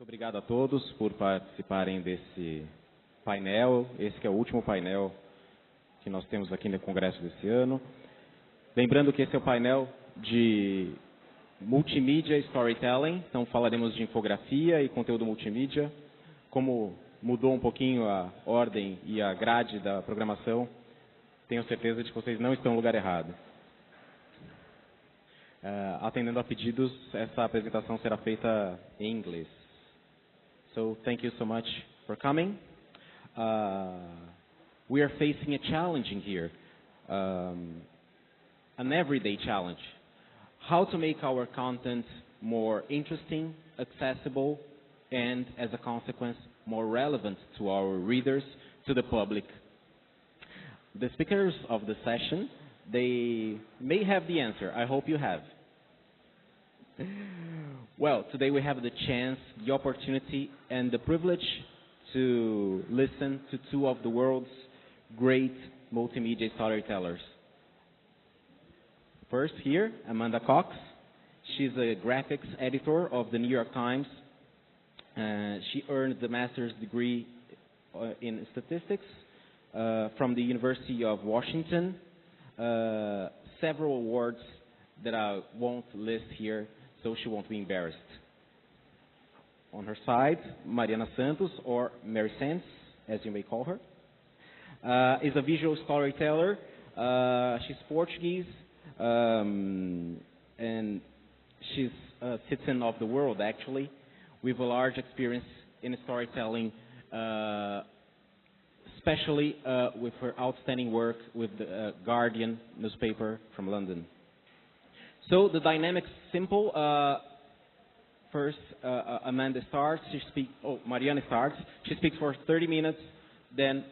obrigado a todos por participarem desse painel. Esse que é o último painel que nós temos aqui no Congresso desse ano. Lembrando que esse é o painel de Multimedia Storytelling, então falaremos de infografia e conteúdo multimídia. Como mudou um pouquinho a ordem e a grade da programação, tenho certeza de que vocês não estão no lugar errado. Atendendo a pedidos, essa apresentação será feita em inglês. So, thank you so much for coming. We are facing a challenge in here, an everyday challenge. How to make our content more interesting, accessible, and, as a consequence, more relevant to our readers, to the public. The speakers of the session, they may have the answer. I hope you have. Well, today we have the chance, the opportunity, and the privilege to listen to two of the world's great multimedia storytellers. First here, Amanda Cox. She's a graphics editor of the New York Times. She earned the master's degree in statistics from the University of Washington. Several awards that I won't list here, so she won't be embarrassed. On her side, Mariana Santos, or Mary Santos, as you may call her, is a visual storyteller. She's Portuguese, and she's a citizen of the world, actually, with a large experience in storytelling, especially with her outstanding work with the Guardian newspaper from London. So the dynamic's simple. First, Amanda starts. Mariana starts. She speaks for 30 minutes. Then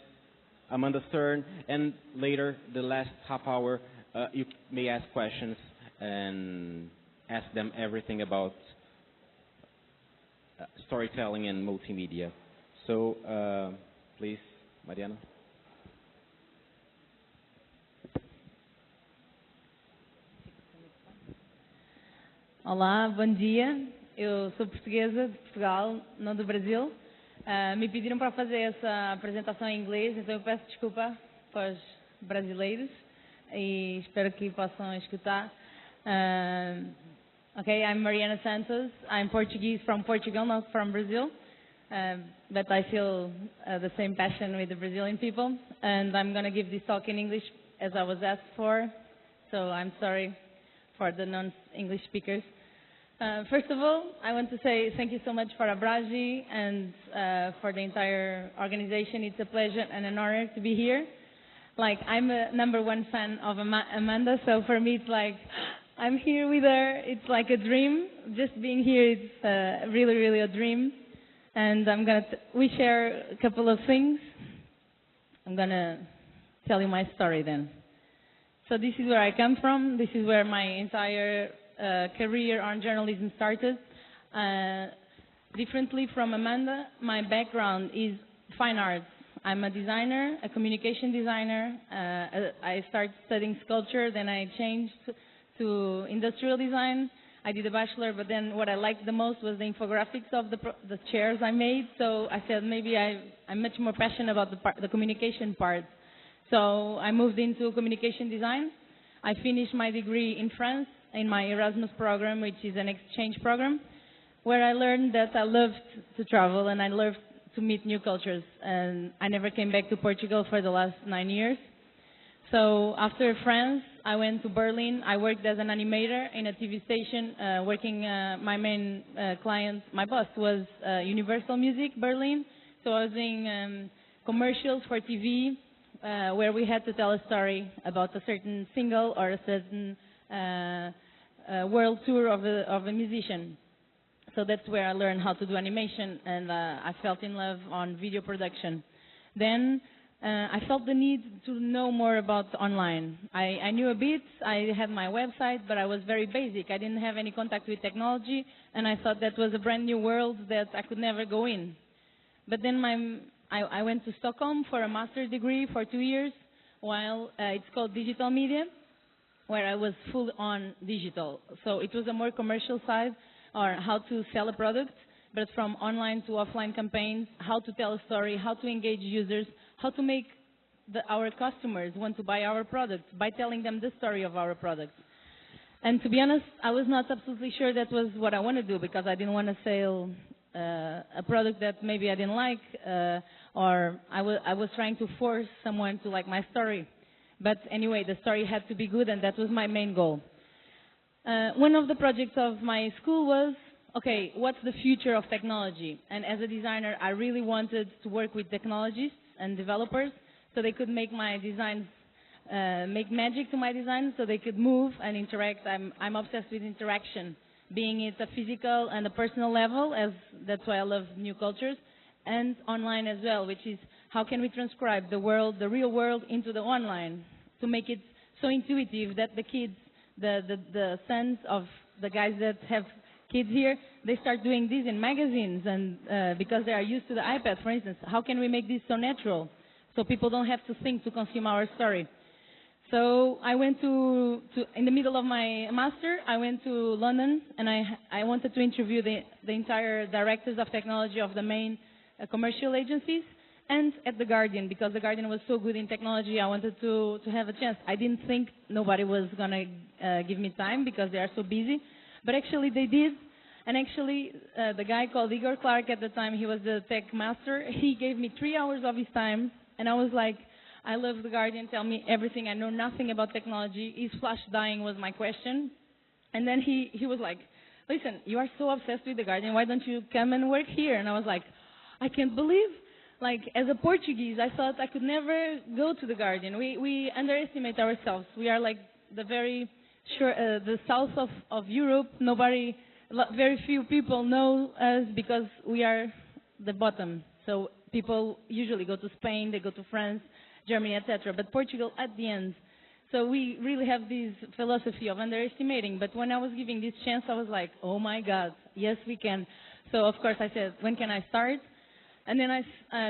Amanda's turn, and later, the last half hour, you may ask questions and ask them everything about storytelling and multimedia. So, please, Mariana. Olá, bom dia. Eu sou portuguesa, de Portugal, não do Brasil. Me pediram para fazer essa apresentação em inglês, então eu peço desculpa para os brasileiros e espero que possam escutar. Okay, I'm Mariana Santos. I'm Portuguese from Portugal, not from Brazil, but I feel the same passion with the Brazilian people, and I'm going to give this talk in English as I was asked for, so I'm sorry for the non-English speakers. First of all, I want to say thank you so much for Abraji and for the entire organization. It's a pleasure and an honor to be here. Like, I'm a #1 fan of Amanda, so for me it's like, I'm here with her. It's like a dream. Just being here is really, really a dream. And we share a couple of things. I'm gonna tell you my story then. So this is where I come from. This is where my entire career on journalism started. Differently from Amanda, my background is fine arts. I'm a designer, a communication designer. I started studying sculpture, then I changed to industrial design. I did a bachelor, but then what I liked the most was the infographics of the chairs I made. So I said maybe I'm much more passionate about the communication part. So I moved into communication design. I finished my degree in France in my Erasmus program, which is an exchange program, where I learned that I loved to travel and I loved to meet new cultures. And I never came back to Portugal for the last 9 years. So after France, I went to Berlin. I worked as an animator in a TV station, my main client, my boss was Universal Music Berlin. So I was doing commercials for TV, where we had to tell a story about a certain single or a certain world tour of a musician. So that's where I learned how to do animation, and I fell in love on video production. Then I felt the need to know more about online. I knew a bit, I had my website, but I was very basic. I didn't have any contact with technology, and I thought that was a brand new world that I could never go in. But then I went to Stockholm for a master's degree for 2 years, while it's called digital media, where I was full on digital. So it was a more commercial side, or how to sell a product. but from online to offline campaigns, how to tell a story, how to engage users, how to make our customers want to buy our products by telling them the story of our products. And to be honest, I was not absolutely sure that was what I want to do, because I didn't want to sell a product that maybe I didn't like, or I was trying to force someone to like my story. But anyway, the story had to be good, and that was my main goal. One of the projects of my school was, okay, what's the future of technology? And as a designer, I really wanted to work with technologists and developers so they could make my designs, make magic to my designs, so they could move and interact. I'm obsessed with interaction, being it a physical and a personal level, as that's why I love new cultures, and online as well, which is how can we transcribe the world, the real world, into the online to make it so intuitive that the kids, the sons of the guys that have kids here, they start doing this in magazines, and because they are used to the iPad, for instance. How can we make this so natural so people don't have to think to consume our story? So I went to in the middle of my master, I went to London, and I wanted to interview the entire directors of technology of the main commercial agencies, and at The Guardian, because The Guardian was so good in technology, I wanted to have a chance. I didn't think nobody was going to give me time because they are so busy, but actually they did. And actually, the guy called Igor Clark at the time, he was the tech master, he gave me 3 hours of his time, and I was like, I love The Guardian, tell me everything, I know nothing about technology, is Flash dying was my question. And then he was like, listen, you are so obsessed with The Guardian, why don't you come and work here? And I was like, I can't believe, like, as a Portuguese, I thought I could never go to The Guardian. We underestimate ourselves. We are like the very the south of Europe. Very few people know us because we are the bottom. So people usually go to Spain, they go to France, Germany, etc. But Portugal at the end. So we really have this philosophy of underestimating. But when I was giving this chance, I was like, oh my God, yes we can. So of course I said, when can I start? And then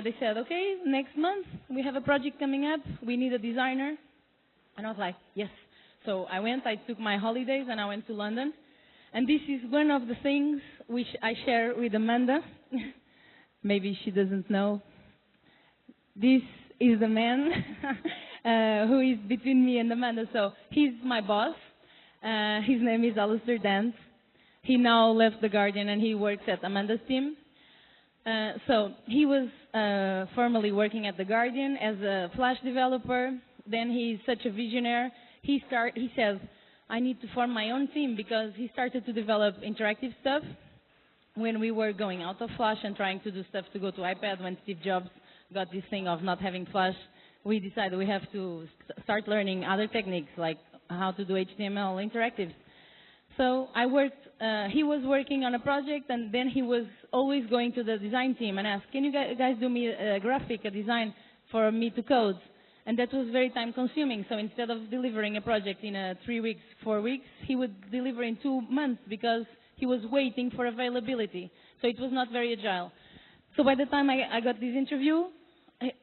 they said, okay, next month we have a project coming up. We need a designer. And I was like, yes. So I took my holidays and I went to London. And this is one of the things which I share with Amanda. Maybe she doesn't know. This is the man who is between me and Amanda. So he's my boss. His name is Alistair Dance. He now left The Guardian and he works at Amanda's team. So he was formerly working at The Guardian as a Flash developer. Then he's such a visionary. He says, I need to form my own team, because he started to develop interactive stuff when we were going out of Flash and trying to do stuff to go to iPad. When Steve Jobs got this thing of not having Flash, we decided we have to start learning other techniques, like how to do HTML interactives. So he was working on a project, and then he was always going to the design team and asked, can you guys do me a design for me to code? And that was very time consuming. So instead of delivering a project in 3 weeks, 4 weeks, he would deliver in 2 months because he was waiting for availability. So it was not very agile. So by the time I got this interview,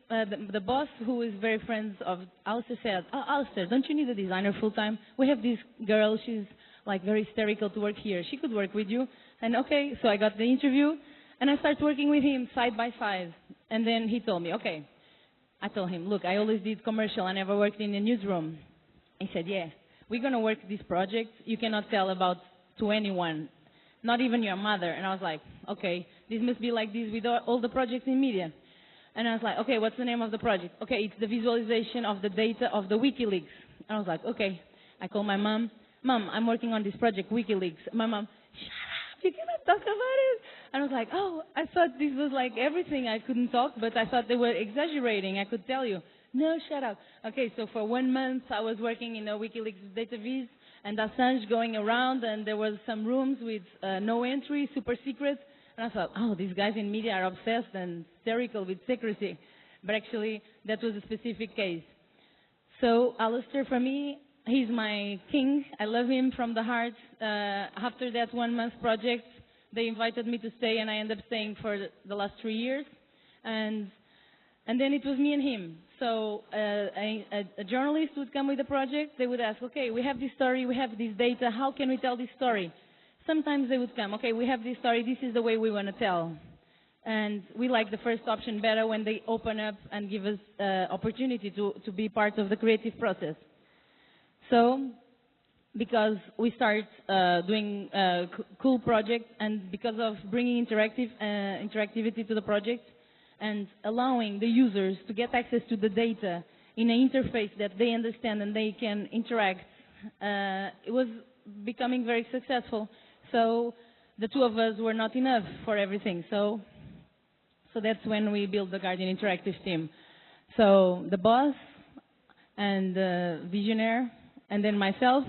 the boss, who is very friends of Alistair, said, oh, Alistair, don't you need a designer full time? We have this girl, she's like very hysterical to work here. She could work with you. And okay, so I got the interview and I started working with him side by side. And then he told me, okay. I told him, look, I always did commercial. I never worked in a newsroom. He said, yeah, we're going to work this project. You cannot tell about to anyone, not even your mother. And I was like, okay, this must be like this with all the projects in media. And I was like, okay, what's the name of the project? Okay, it's the visualization of the data of the WikiLeaks. And I was like, okay. I called my mom. Mom, I'm working on this project, WikiLeaks. My mom, shut up, you cannot talk about it. And I was like, oh, I thought this was like everything. I couldn't talk, but I thought they were exaggerating. I could tell you. No, shut up. Okay, so for 1 month, I was working in a WikiLeaks database, and Assange going around, and there was some rooms with no entry, super secret. And I thought, oh, these guys in media are obsessed and hysterical with secrecy. But actually, that was a specific case. So Alistair, for me, he's my king. I love him from the heart. After that 1 month project, they invited me to stay, and I ended up staying for the last 3 years. And then it was me and him. So a journalist would come with a project. They would ask, okay, we have this story, we have this data. How can we tell this story? sometimes they would come, okay, we have this story, this is the way we want to tell. And we like the first option better when they open up and give us opportunity to be part of the creative process. So, because we start doing cool projects, and because of bringing interactivity to the project and allowing the users to get access to the data in an interface that they understand and they can interact, it was becoming very successful. So the two of us were not enough for everything. So that's when we built the Guardian Interactive team. So the boss and the visionary, and then myself,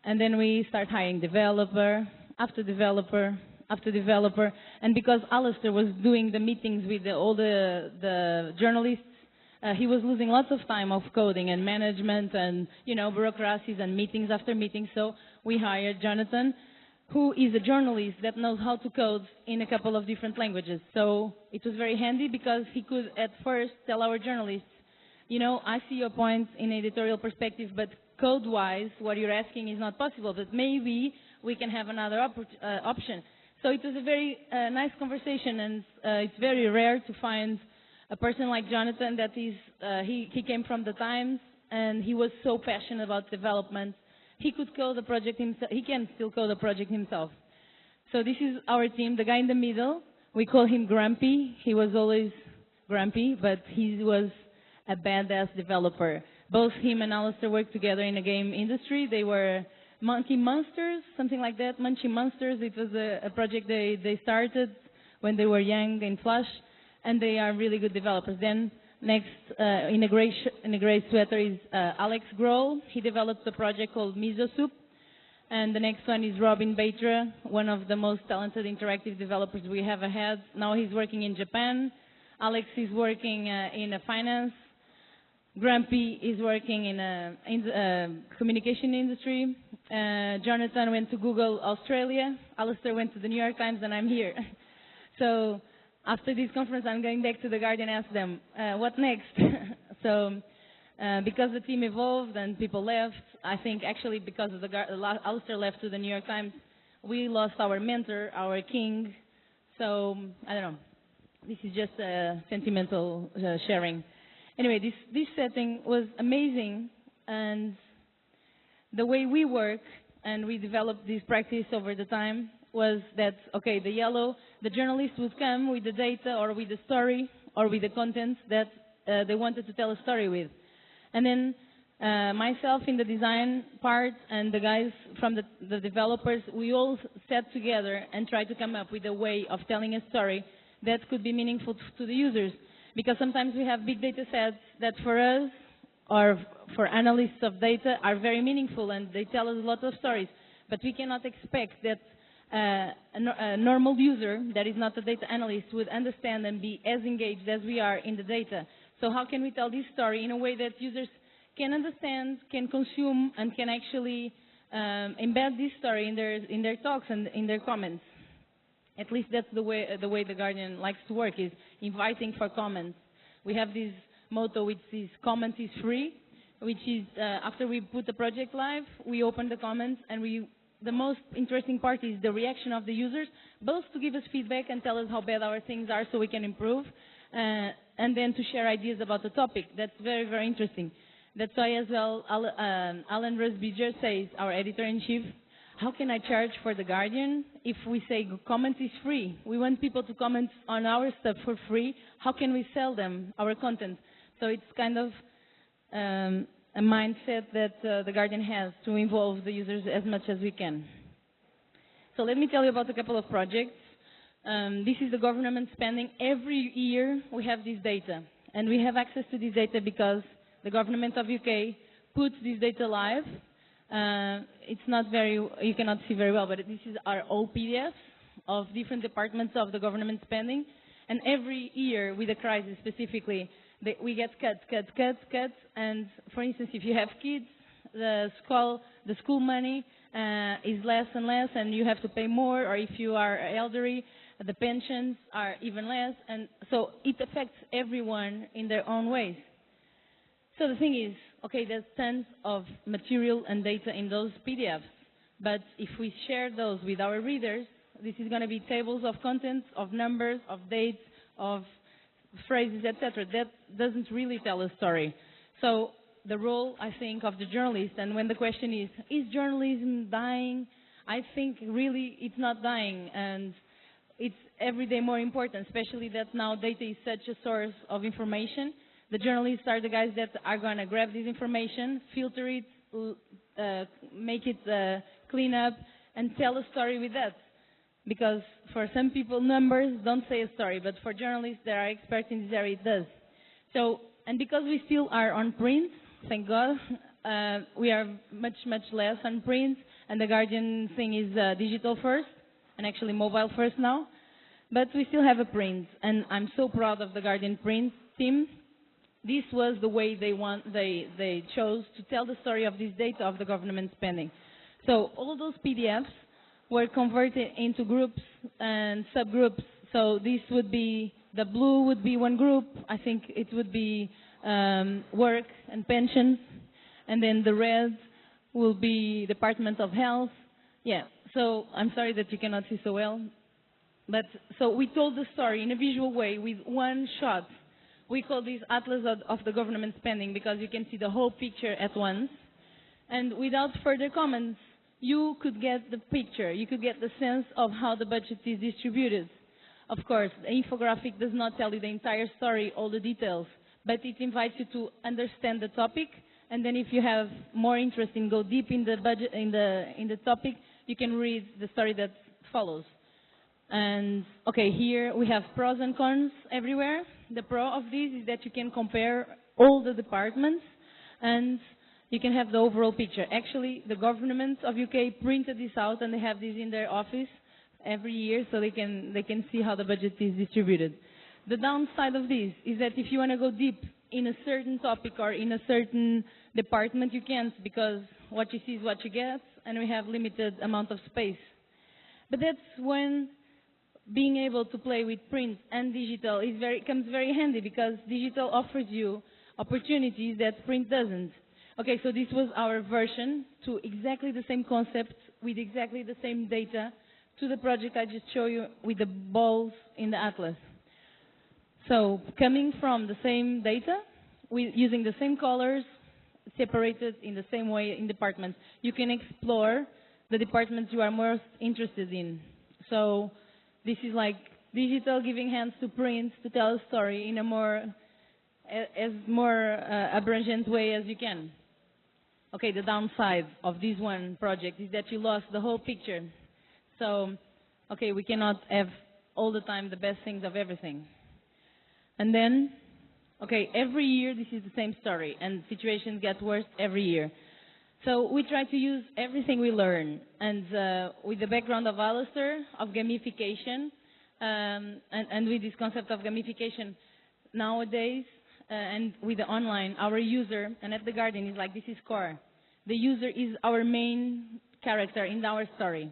and then we start hiring developer, after developer, after developer. And because Alistair was doing the meetings with all the journalists, he was losing lots of time of coding and management and, you know, bureaucracies and meetings after meetings. So we hired Jonathan, who is a journalist that knows how to code in a couple of different languages. So it was very handy because he could at first tell our journalists, you know, I see your point in editorial perspective, but code-wise, what you're asking is not possible, but maybe we can have another option. So it was a very nice conversation, and it's very rare to find a person like Jonathan that is, he came from the Times, and he was so passionate about development. He could code the project himself. He can still code the project himself. So this is our team, the guy in the middle. We call him Grumpy. He was always grumpy, but he was a badass developer. Both him and Alistair worked together in the game industry. They were Monkey Monsters, something like that, Munchy Monsters. It was a project they started when they were young and flush, and they are really good developers. Then next in a gray sweater is Alex Grohl. He developed a project called Miso Soup. And the next one is Robin Batra, one of the most talented interactive developers we have had. Now he's working in Japan. Alex is working in finance. Grumpy is working in the communication industry. Jonathan went to Google Australia. Alistair went to the New York Times, and I'm here. So after this conference, I'm going back to The Guardian and ask them, what next? So because the team evolved and people left, I think actually because of Alistair left to the New York Times, we lost our mentor, our king. So I don't know. This is just sentimental sharing. Anyway, this setting was amazing, and the way we work and we developed this practice over the time was that, okay, the journalist would come with the data or with the story or with the content that they wanted to tell a story with. And then myself in the design part and the guys from the developers, we all sat together and tried to come up with a way of telling a story that could be meaningful to the users. Because sometimes we have big data sets that for us or for analysts of data are very meaningful and they tell us a lot of stories. But we cannot expect that a normal user that is not a data analyst would understand and be as engaged as we are in the data. So how can we tell this story in a way that users can understand, can consume, and can actually embed this story in their talks and in their comments? At least that's the way The Guardian likes to work, is inviting for comments. We have this motto which is comment is free, which is after we put the project live, we open the comments, and the most interesting part is the reaction of the users, both to give us feedback and tell us how bad our things are so we can improve, and then to share ideas about the topic. That's very, very interesting. That's why as well, Alan Rusbiger says, our editor-in-chief, how can I charge for The Guardian if we say comment is free? We want people to comment on our stuff for free. How can we sell them our content? So it's kind of a mindset that The Guardian has to involve the users as much as we can. So let me tell you about a couple of projects. This is the government spending. Every year we have this data. And we have access to this data because the government of UK puts this data live. It's not you cannot see very well, but this is our all PDFs of different departments of the government spending. And every year with a crisis specifically, we get cuts. And for instance, if you have kids, the school money is less and less, and you have to pay more. Or if you are elderly, the pensions are even less. And so it affects everyone in their own ways. So the thing is, okay, there's tons of material and data in those PDFs. But if we share those with our readers, this is going to be tables of contents, of numbers, of dates, of phrases, etc. That doesn't really tell a story. So the role, I think, of the journalist, and when the question is journalism dying? I think really it's not dying, and it's every day more important, especially that now data is such a source of information. The journalists are the guys that are going to grab this information, filter it, make it clean up, and tell a story with that. Because for some people, numbers don't say a story, but for journalists that are experts in this area, it does. So, and because we still are on print, thank God, we are much, much less on print, and the Guardian thing is digital first, and actually mobile first now. But we still have a print, and I'm so proud of the Guardian print team. This was the way they chose to tell the story of this data of the government spending. So all those PDFs were converted into groups and subgroups. So this would be, the blue would be one group. I think it would be work and pensions. And then the red will be Department of Health. Yeah, so I'm sorry that you cannot see so well. But so we told the story in a visual way with one shot. We call this Atlas of the Government Spending because you can see the whole picture at once. And without further comments, you could get the picture. You could get the sense of how the budget is distributed. Of course, the infographic does not tell you the entire story, all the details, but it invites you to understand the topic. And then if you have more interest in go deep in the budget, in the topic, you can read the story that follows. And okay, here we have pros and cons everywhere. The pro of this is that you can compare all the departments and you can have the overall picture. Actually, the government of UK printed this out and they have this in their office every year so they can see how the budget is distributed. The downside of this is that if you want to go deep in a certain topic or in a certain department, you can't, because what you see is what you get and we have limited amount of space. But that's when being able to play with print and digital comes very handy, because digital offers you opportunities that print doesn't. Okay, so this was our version to exactly the same concept with exactly the same data to the project I just showed you with the balls in the atlas. So coming from the same data, using the same colors, separated in the same way in departments, you can explore the departments you are most interested in. So this is like digital giving hands to print to tell a story in a more abrangent way as you can. Okay, the downside of this one project is that you lost the whole picture. So, okay, we cannot have all the time the best things of everything. And then, okay, every year this is the same story, and situations get worse every year. So we try to use everything we learn, and with the background of Alistair, of gamification, and with this concept of gamification nowadays, and with the online, our user, and at The Guardian is like, this is core. The user is our main character in our story.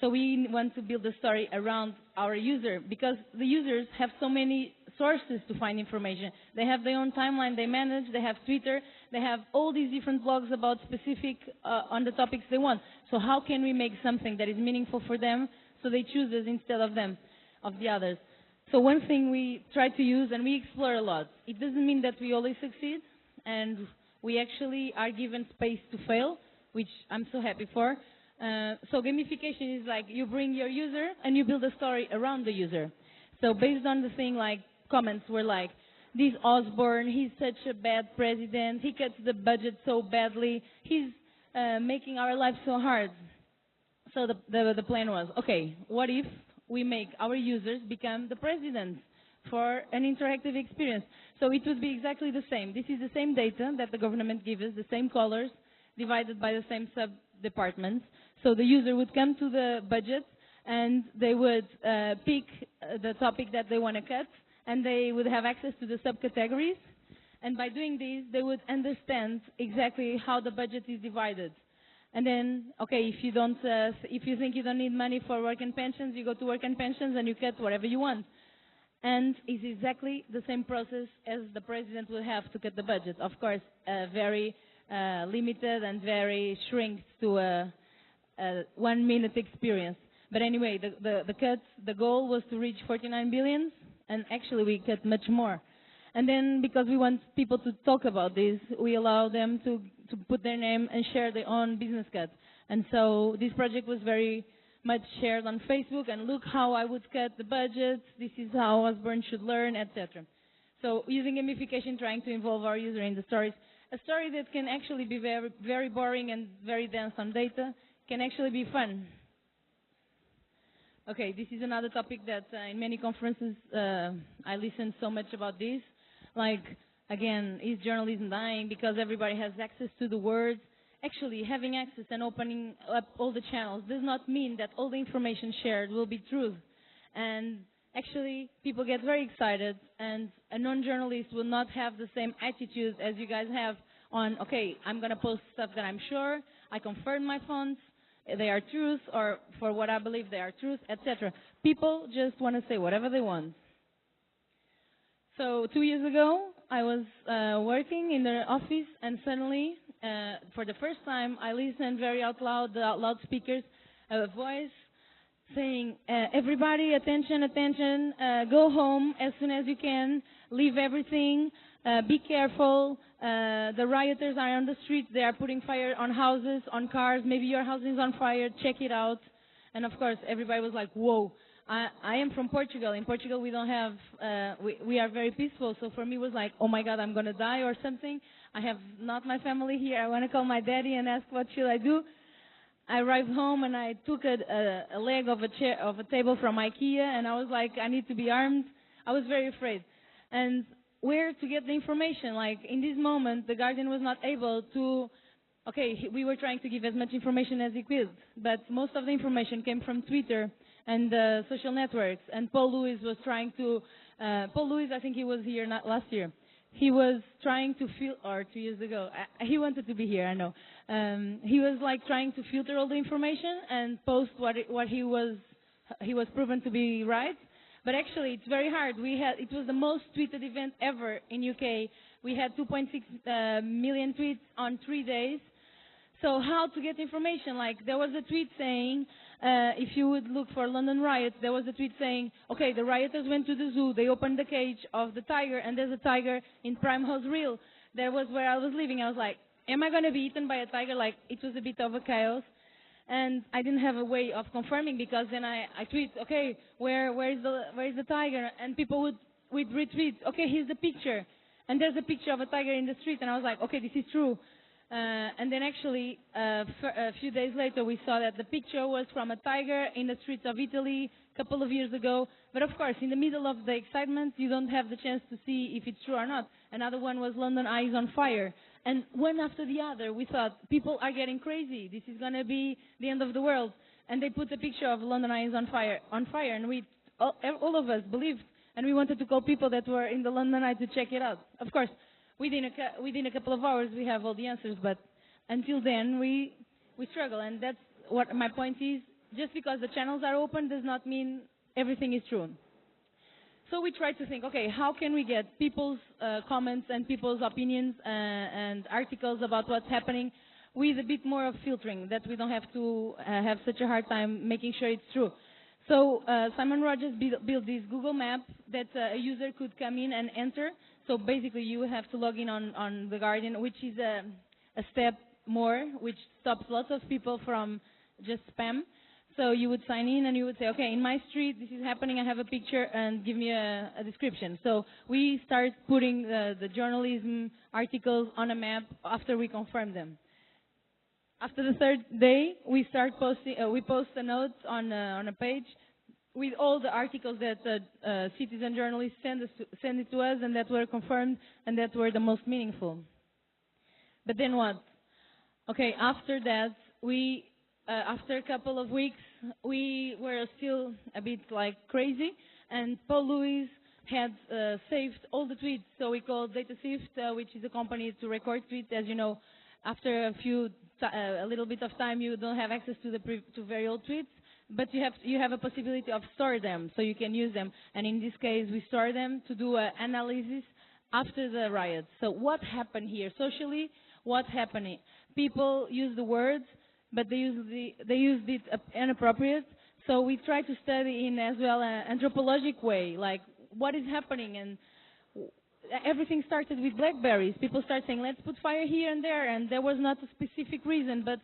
So we want to build a story around our user, because the users have so many sources to find information. They have their own timeline they manage, they have Twitter, they have all these different blogs about specific, on the topics they want. So how can we make something that is meaningful for them so they choose us instead of the others? So one thing we try to use, and we explore a lot, it doesn't mean that we always succeed, and we actually are given space to fail, which I'm so happy for. So gamification is like you bring your user and you build a story around the user. So based on the thing, like comments were like, this Osborne, he's such a bad president, he cuts the budget so badly, he's making our lives so hard. So the plan was, okay, what if we make our users become the presidents for an interactive experience? So it would be exactly the same. This is the same data that the government gives us, the same colors, divided by the same sub-departments. So the user would come to the budget and they would pick the topic that they want to cut, and they would have access to the subcategories. And by doing this, they would understand exactly how the budget is divided. And then, okay, if you think you don't need money for work and pensions, you go to work and pensions and you cut whatever you want. And it's exactly the same process as the president will have to cut the budget. Of course, very limited and very shrinked to a a 1-minute experience. But anyway, the goal was to reach 49 billion, and actually we cut much more. And then because we want people to talk about this, we allow them to put their name and share their own business cut. And so this project was very much shared on Facebook, and look how I would cut the budget, this is how Osborne should learn, etc. So using gamification, trying to involve our user in the stories. A story that can actually be very, very boring and very dense on data can actually be fun. Okay, this is another topic that in many conferences I listen so much about this. Like, again, is journalism dying because everybody has access to the words? Actually, having access and opening up all the channels does not mean that all the information shared will be truth. And actually, people get very excited, and a non-journalist will not have the same attitude as you guys have on, okay, I'm going to post stuff that I'm sure, I confirm my fonts, they are truth, or for what I believe they are truth, etc. People just want to say whatever they want. So 2 years ago, I was working in the office, and suddenly, for the first time, I listened very out loud, the loudspeakers, a voice saying, everybody, attention, attention, go home as soon as you can, leave everything, be careful, the rioters are on the street, they are putting fire on houses, on cars, maybe your house is on fire, check it out. And of course, everybody was like, whoa. I am from Portugal. In Portugal, we don't have, we are very peaceful. So for me, it was like, oh my God, I'm going to die or something. I have not my family here. I want to call my daddy and ask what should I do. I arrived home and I took a leg of a table from IKEA, and I was like, I need to be armed. I was very afraid. And where to get the information? Like in this moment, the Guardian was not able to. Okay, we were trying to give as much information as he could, but most of the information came from Twitter and social networks. And Paul Lewis was trying to. Paul Lewis, I think he was here not last year. He was trying to or 2 years ago. He wanted to be here, I know. He was like trying to filter all the information and post what he was proven to be right. But actually, it's very hard. It was the most tweeted event ever in UK. We had 2.6 million tweets on 3 days. So how to get information? Like there was a tweet saying, if you would look for London riots, there was a tweet saying, okay, the rioters went to the zoo, they opened the cage of the tiger, and there's a tiger in Primrose Hill. That was where I was living. I was like, am I going to be eaten by a tiger? Like it was a bit of a chaos. And I didn't have a way of confirming, because then I tweet, okay, where is the tiger? And people would retweet, okay, here's the picture. And there's a picture of a tiger in the street, and I was like, okay, this is true. And then actually, a few days later, we saw that the picture was from a tiger in the streets of Italy a couple of years ago. But of course, in the middle of the excitement, you don't have the chance to see if it's true or not. Another one was London Eye is on fire. And one after the other, we thought, people are getting crazy. This is going to be the end of the world. And they put a picture of London Eye is on fire, and we, all of us believed. And we wanted to call people that were in the London Eye to check it out. Of course, within a couple of hours, we have all the answers. But until then, we struggle. And that's what my point is. Just because the channels are open does not mean everything is true. So we try to think, okay, how can we get people's comments and people's opinions and articles about what's happening with a bit more of filtering, that we don't have to have such a hard time making sure it's true. So Simon Rogers built this Google map that a user could come in and enter. So basically you have to log in on The Guardian, which is a step more, which stops lots of people from just spam. So you would sign in and you would say, okay, in my street, this is happening, I have a picture, and give me a description. So we start putting the journalism articles on a map after we confirm them. After the third day, we start posting, we post a note on a page with all the articles that citizen journalists send it to us, and that were confirmed and that were the most meaningful. But then what? Okay, after that, after a couple of weeks, we were still a bit like crazy, and Paul Lewis had saved all the tweets. So we called DataSift, which is a company to record tweets. As you know, after a little bit of time, you don't have access to very old tweets, but you have a possibility of store them, so you can use them. And in this case, we store them to do an analysis after the riots. So what happened here socially? What's happening? People use the words. but they used it inappropriate. So we try to study in as well an anthropologic way, like what is happening. And everything started with blackberries. People start saying, let's put fire here and there, and there was not a specific reason, but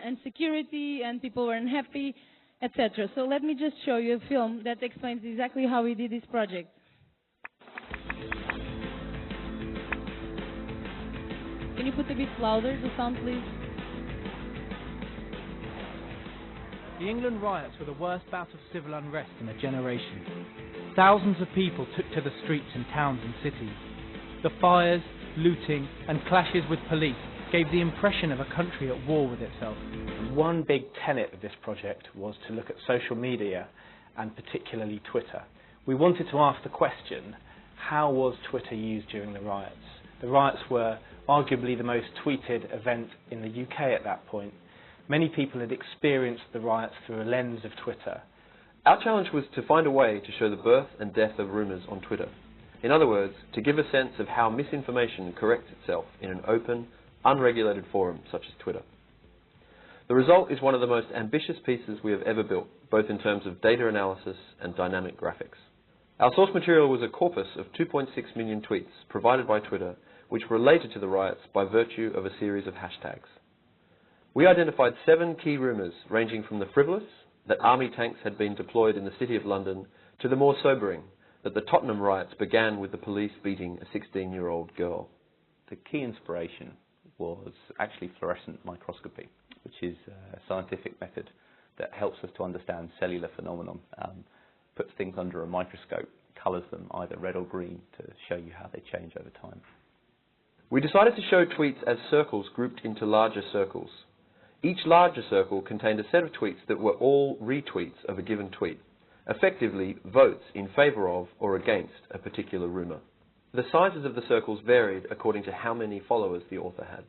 insecurity, and people were unhappy, etc. So let me just show you a film that explains exactly how we did this project. Can you put a bit louder the sound, please? The England riots were the worst bout of civil unrest in a generation. Thousands of people took to the streets in towns and cities. The fires, looting, and clashes with police gave the impression of a country at war with itself. One big tenet of this project was to look at social media, and particularly Twitter. We wanted to ask the question, how was Twitter used during the riots? The riots were arguably the most tweeted event in the UK at that point. Many people had experienced the riots through a lens of Twitter. Our challenge was to find a way to show the birth and death of rumours on Twitter. In other words, to give a sense of how misinformation corrects itself in an open, unregulated forum such as Twitter. The result is one of the most ambitious pieces we have ever built, both in terms of data analysis and dynamic graphics. Our source material was a corpus of 2.6 million tweets provided by Twitter, which related to the riots by virtue of a series of hashtags. We identified 7 key rumours, ranging from the frivolous, that army tanks had been deployed in the City of London, to the more sobering, that the Tottenham riots began with the police beating a 16-year-old girl. The key inspiration was actually fluorescent microscopy, which is a scientific method that helps us to understand cellular phenomenon, puts things under a microscope, colours them either red or green to show you how they change over time. We decided to show tweets as circles grouped into larger circles. Each larger circle contained a set of tweets that were all retweets of a given tweet, effectively votes in favour of or against a particular rumour. The sizes of the circles varied according to how many followers the author had.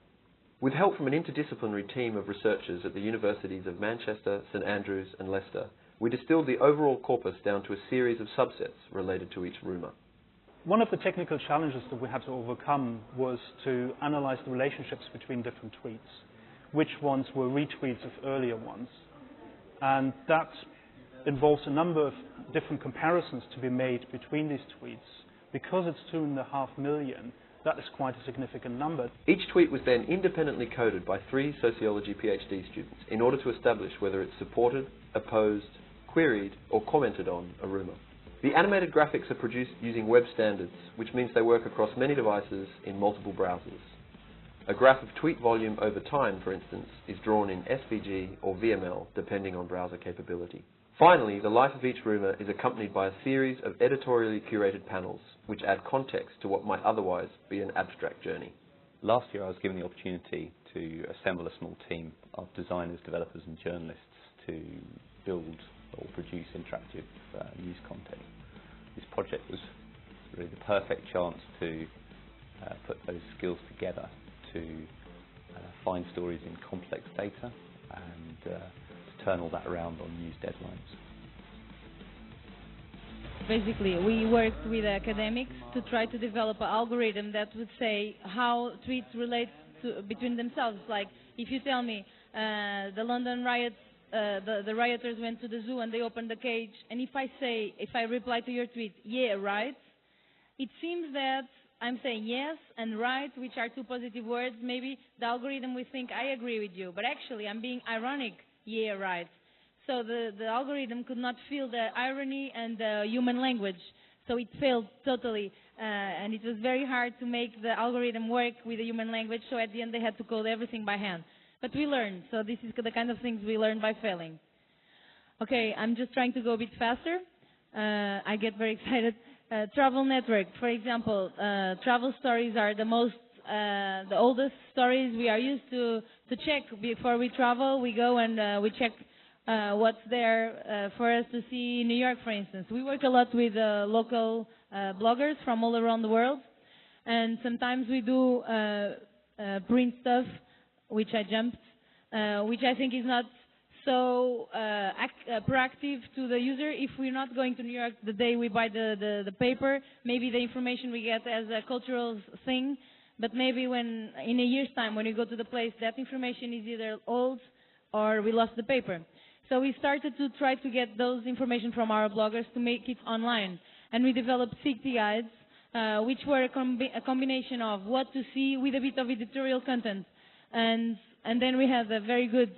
With help from an interdisciplinary team of researchers at the universities of Manchester, St Andrews and Leicester, we distilled the overall corpus down to a series of subsets related to each rumour. One of the technical challenges that we had to overcome was to analyse the relationships between different tweets, which ones were retweets of earlier ones. And that involves a number of different comparisons to be made between these tweets. Because it's 2.5 million, that is quite a significant number. Each tweet was then independently coded by 3 sociology PhD students in order to establish whether it supported, opposed, queried or commented on a rumour. The animated graphics are produced using web standards, which means they work across many devices in multiple browsers. A graph of tweet volume over time, for instance, is drawn in SVG or VML, depending on browser capability. Finally, the life of each rumour is accompanied by a series of editorially curated panels, which add context to what might otherwise be an abstract journey. Last year I was given the opportunity to assemble a small team of designers, developers and journalists to build or produce interactive news content. This project was really the perfect chance to put those skills together to find stories in complex data and to turn all that around on news deadlines. Basically, we worked with academics to try to develop an algorithm that would say how tweets relate between themselves. Like, if you tell me the London riots, the rioters went to the zoo and they opened the cage, and if I reply to your tweet, yeah, right, it seems that I'm saying yes and right, which are 2 positive words. Maybe the algorithm will think I agree with you, but actually I'm being ironic, yeah, right. So the algorithm could not feel the irony and the human language, so it failed totally. And it was very hard to make the algorithm work with the human language, so at the end they had to code everything by hand. But we learned, so this is the kind of things we learn by failing. Okay, I'm just trying to go a bit faster. I get very excited. Travel network, for example, travel stories are the oldest stories we are used to check before we travel. We go and we check what's there for us to see in New York, for instance. We work a lot with local bloggers from all around the world, and sometimes we do print stuff, which I jumped, which I think is not so proactive to the user. If we're not going to New York the day we buy the paper, maybe the information we get as a cultural thing, but maybe when in a year's time when you go to the place, that information is either old or we lost the paper. So we started to try to get those information from our bloggers to make it online. And we developed 60 guides, which were a combination of what to see with a bit of editorial content. And then we had a very good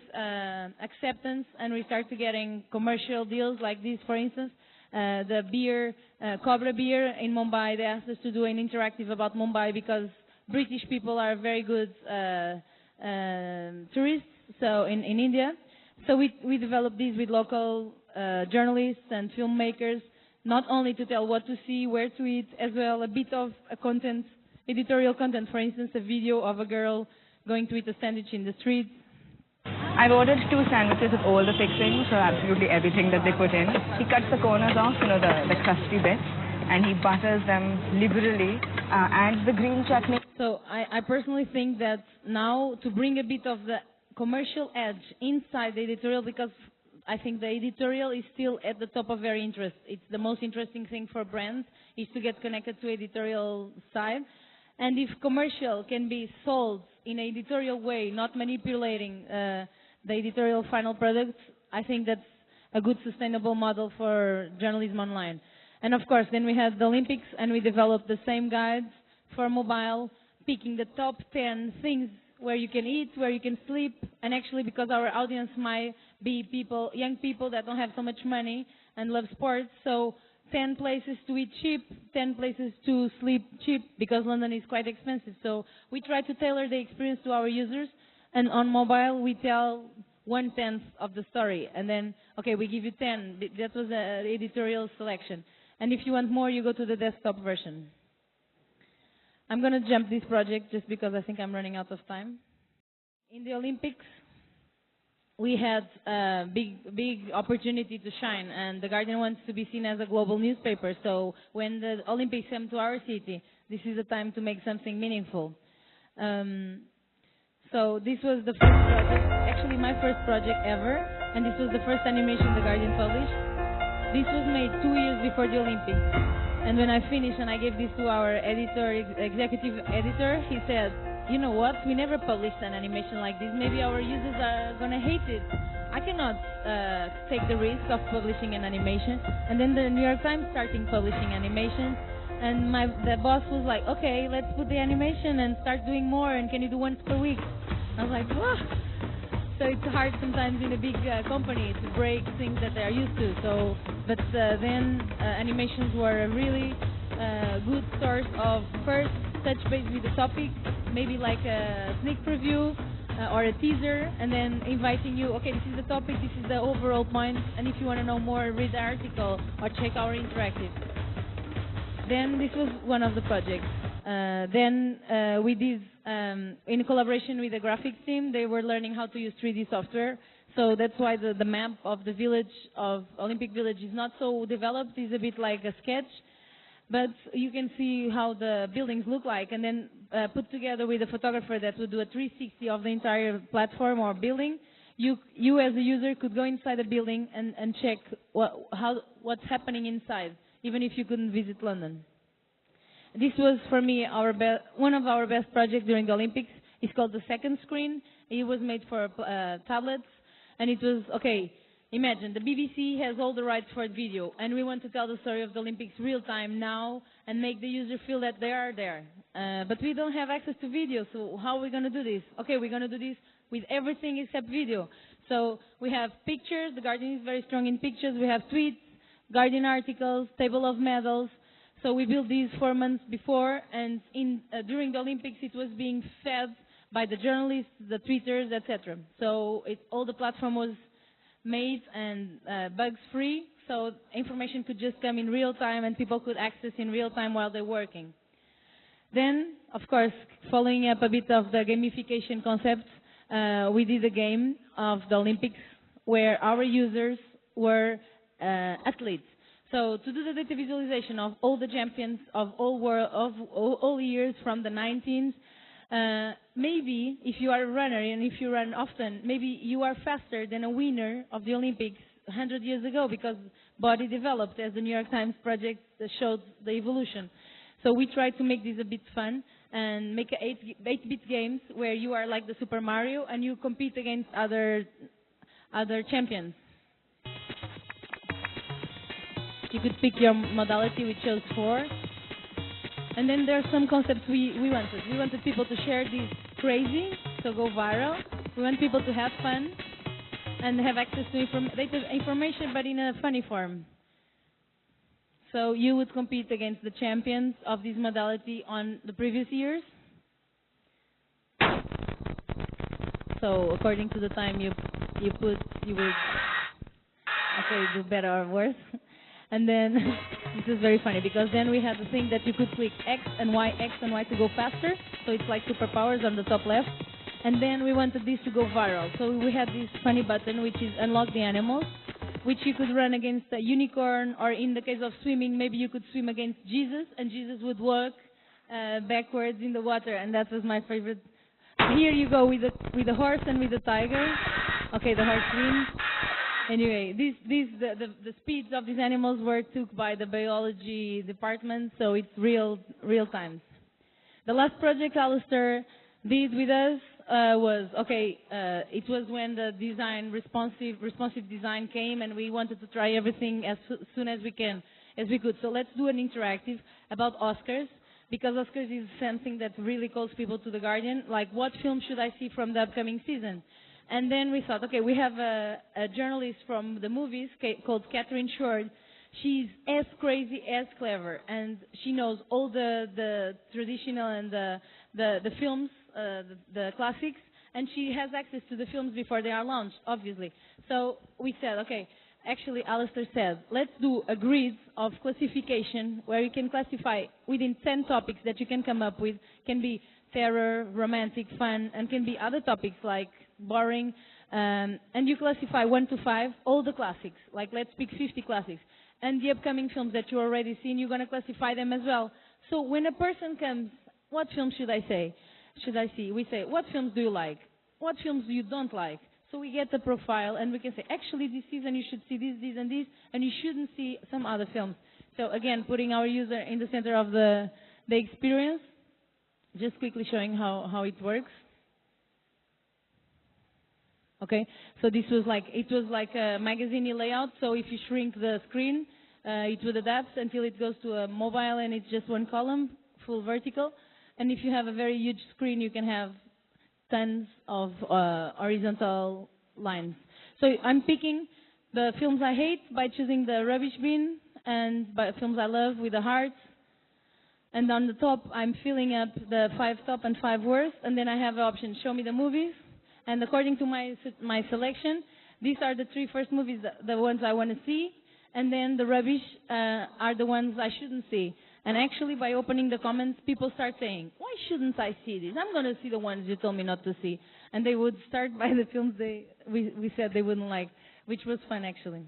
acceptance, and we started getting commercial deals like this, for instance. The beer, Cobra beer in Mumbai, they asked us to do an interactive about Mumbai because British people are very good tourists, so in India. So we developed this with local journalists and filmmakers, not only to tell what to see, where to eat, as well a bit of content, editorial content, for instance, a video of a girl going to eat a sandwich in the street. I've ordered 2 sandwiches with all the fixings, so absolutely everything that they put in. He cuts the corners off, you know, the crusty bits, and he butters them liberally, and the green chutney. So I personally think that now to bring a bit of the commercial edge inside the editorial, because I think the editorial is still at the top of their interest. It's the most interesting thing for brands, is to get connected to editorial side. And if commercial can be sold in an editorial way, not manipulating the editorial final product, I think that's a good sustainable model for journalism online. And of course, then we had the Olympics, and we developed the same guides for mobile, picking the top 10 things where you can eat, where you can sleep, and actually because our audience might be people, young people that don't have so much money and love sports, so 10 places to eat cheap, 10 places to sleep cheap, because London is quite expensive. So we try to tailor the experience to our users, and on mobile we tell 1/10 of the story, and then, okay, we give you 10. That was an editorial selection. And if you want more, you go to the desktop version. I'm going to jump this project just because I think I'm running out of time. In the Olympics, we had a big opportunity to shine, and The Guardian wants to be seen as a global newspaper. So when the Olympics come to our city, this is the time to make something meaningful. So this was the first project, actually my first project ever, and this was the first animation The Guardian published. This was made 2 years before the Olympics. And when I finished and I gave this to our executive editor, he said, you know what, we never published an animation like this. Maybe our users are going to hate it. I cannot take the risk of publishing an animation. And then the New York Times started publishing animations. And the boss was like, okay, let's put the animation and start doing more. And can you do once per week? I was like, whoa. So it's hard sometimes in a big company to break things that they are used to. So, but then animations were a really good source of first touch base with the topic, maybe like a sneak preview or a teaser, and then inviting you, okay, this is the topic, this is the overall point, and if you want to know more, read the article or check our interactive. Then this was one of the projects. Then we did, in collaboration with the graphics team, they were learning how to use 3D software. So that's why the map of the village, of Olympic Village, is not so developed. It's a bit like a sketch. But you can see how the buildings look like, and then put together with a photographer that would do a 360 of the entire platform or building. You as a user could go inside the building and check what's happening inside, even if you couldn't visit London. This was, for me, one of our best projects during the Olympics. It's called The Second Screen. It was made for tablets, and it was, okay, imagine, the BBC has all the rights for video, and we want to tell the story of the Olympics real time now and make the user feel that they are there. But we don't have access to video, so how are we going to do this? Okay, we're going to do this with everything except video. So we have pictures. The Guardian is very strong in pictures. We have tweets, Guardian articles, table of medals. So we built these 4 months before, and during the Olympics it was being fed by the journalists, the tweeters, etc. So all the platform was made and bugs-free, so information could just come in real time and people could access in real time while they're working. Then, of course, following up a bit of the gamification concept, we did a game of the Olympics where our users were athletes. So to do the data visualization of all the champions of all years from the 19s, maybe if you are a runner and if you run often, maybe you are faster than a winner of the Olympics 100 years ago because body developed, as the New York Times project showed the evolution. So we tried to make this a bit fun and make 8-bit games where you are like the Super Mario and you compete against other other champions. You could pick your modality. We chose 4. And then there are some concepts we wanted. We wanted people to share this crazy, so go viral. We want people to have fun and have access to information, but in a funny form. So you would compete against the champions of this modality on the previous years. So according to the time you put, you would do better or worse. And then this is very funny because then we had the thing that you could click X and Y to go faster. So it's like superpowers on the top left. And then we wanted this to go viral. So we had this funny button which is unlock the animals, which you could run against a unicorn, or in the case of swimming, maybe you could swim against Jesus, and Jesus would walk backwards in the water, and that was my favorite. Here you go with the horse and with the tiger. Okay, the horse wins. Anyway, the speeds of these animals were took by the biology department, so it's real times. The last project Alistair did with us it was when the design responsive design came, and we wanted to try everything as soon as we could. So let's do an interactive about Oscars, because Oscars is something that really calls people to the Guardian, like what film should I see from the upcoming season? And then we thought, okay, we have a journalist from the movies called Catherine Short. She's as crazy as clever, and she knows all the traditional and the films, the classics, and she has access to the films before they are launched, obviously. So we said, okay, actually Alistair said, let's do a grid of classification where you can classify within 10 topics that you can come up with. Can be terror, romantic, fun, and can be other topics like boring. And you classify 1 to 5, all the classics. Like let's pick 50 classics. And the upcoming films that you already seen, you're going to classify them as well. So when a person comes, what film should I see? We say, what films do you like? What films do you don't like? So we get the profile, and we can say, actually, this season you should see this, and you shouldn't see some other films. So again, putting our user in the center of the experience, just quickly showing how it works. Okay, so it was like a magazine layout. So if you shrink the screen, it would adapt until it goes to a mobile, and it's just one column, full vertical. And if you have a very huge screen, you can have tons of horizontal lines. So I'm picking the films I hate by choosing the rubbish bin, and by films I love with the hearts. And on the top, I'm filling up the 5 top and 5 worst, and then I have the option, show me the movies. And according to my selection, these are the 3 first movies, the ones I want to see, and then the rubbish are the ones I shouldn't see. And actually, by opening the comments, people start saying, why shouldn't I see this? I'm going to see the ones you told me not to see. And they would start by the films we said they wouldn't like, which was fun, actually.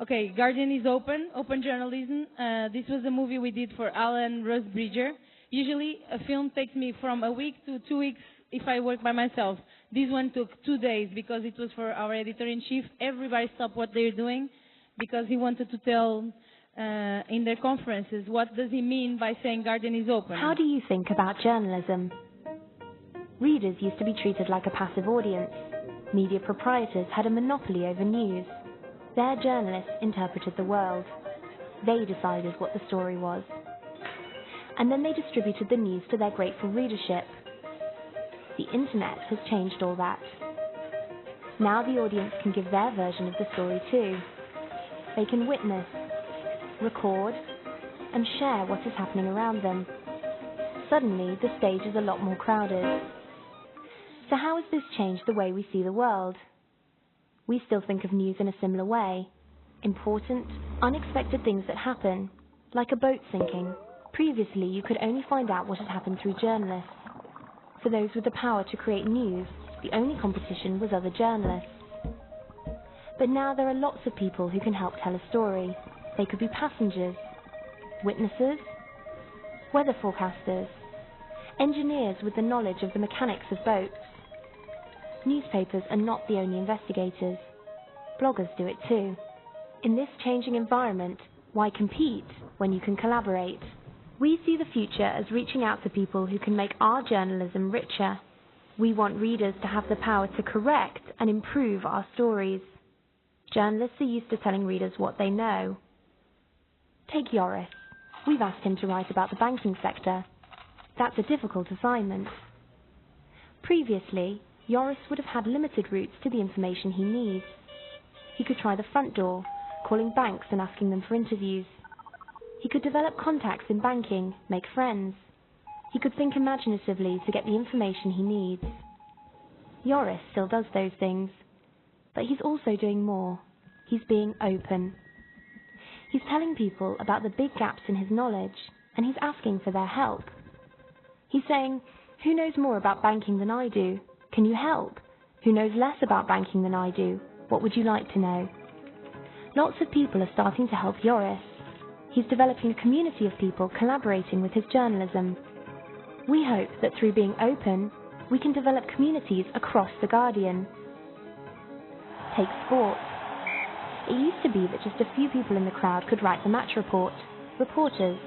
Okay, Guardian is open journalism. This was a movie we did for Alan Rusbridger. Usually, a film takes me from a week to 2 weeks if I work by myself. This one took 2 days because it was for our editor-in-chief. Everybody stopped what they're doing because he wanted to tell in their conferences, what does he mean by saying Guardian is open? How do you think about journalism? Readers used to be treated like a passive audience. Media proprietors had a monopoly over news. Their journalists interpreted the world. They decided what the story was. And then they distributed the news to their grateful readership. The internet has changed all that. Now the audience can give their version of the story too. They can witness, record, and share what is happening around them. Suddenly, the stage is a lot more crowded. So how has this changed the way we see the world? We still think of news in a similar way. Important, unexpected things that happen, like a boat sinking. Previously, you could only find out what had happened through journalists. For those with the power to create news, the only competition was other journalists. But now there are lots of people who can help tell a story. They could be passengers, witnesses, weather forecasters, engineers with the knowledge of the mechanics of boats. Newspapers are not the only investigators. Bloggers do it too. In this changing environment, why compete when you can collaborate? We see the future as reaching out to people who can make our journalism richer, We want readers to have the power to correct and improve our stories. Journalists are used to telling readers what they know. Take Joris. We've asked him to write about the banking sector. That's a difficult assignment. Previously, Joris would have had limited routes to the information he needs. He could try the front door, calling banks and asking them for interviews. He could develop contacts in banking, make friends. He could think imaginatively to get the information he needs. Joris still does those things, but he's also doing more. He's being open. He's telling people about the big gaps in his knowledge, and he's asking for their help. He's saying, who knows more about banking than I do? Can you help? Who knows less about banking than I do? What would you like to know? Lots of people are starting to help Joris. He's developing a community of people collaborating with his journalism. We hope that through being open, we can develop communities across The Guardian. Take sport. It used to be that just a few people in the crowd could write the match report, reporters,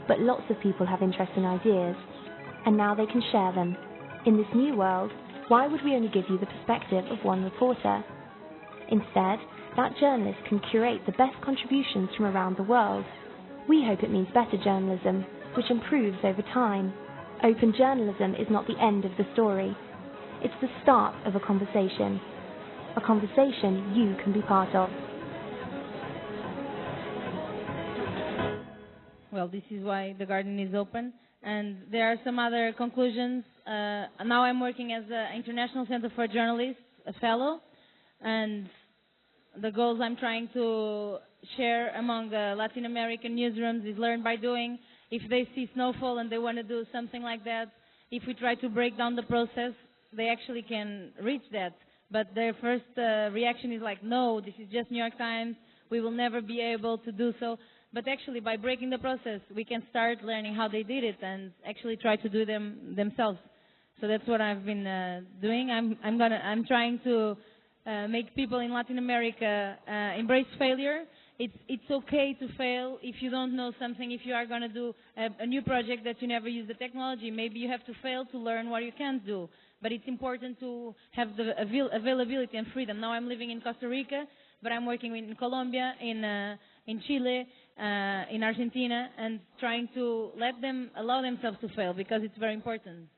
but lots of people have interesting ideas, and now they can share them. In this new world, why would we only give you the perspective of one reporter? Instead, that journalist can curate the best contributions from around the world. We hope it means better journalism, which improves over time. Open journalism is not the end of the story. It's the start of a conversation you can be part of. Well, this is why The Guardian is open. And there are some other conclusions. Now I'm working as an International Center for Journalists, a fellow. And the goals I'm trying to share among the Latin American newsrooms is learn by doing. If they see snowfall and they want to do something like that, if we try to break down the process, they actually can reach that. But their first reaction is like, no, this is just New York Times, we will never be able to do so. But actually, by breaking the process, we can start learning how they did it and actually try to do them themselves. So that's what I've been doing. I'm trying to make people in Latin America embrace failure. It's okay to fail if you don't know something. If you are going to do a new project that you never use the technology, maybe you have to fail to learn what you can't do. But it's important to have the availability and freedom. Now I'm living in Costa Rica, but I'm working in Colombia, in Chile, in Argentina, and trying to let them allow themselves to fail because it's very important.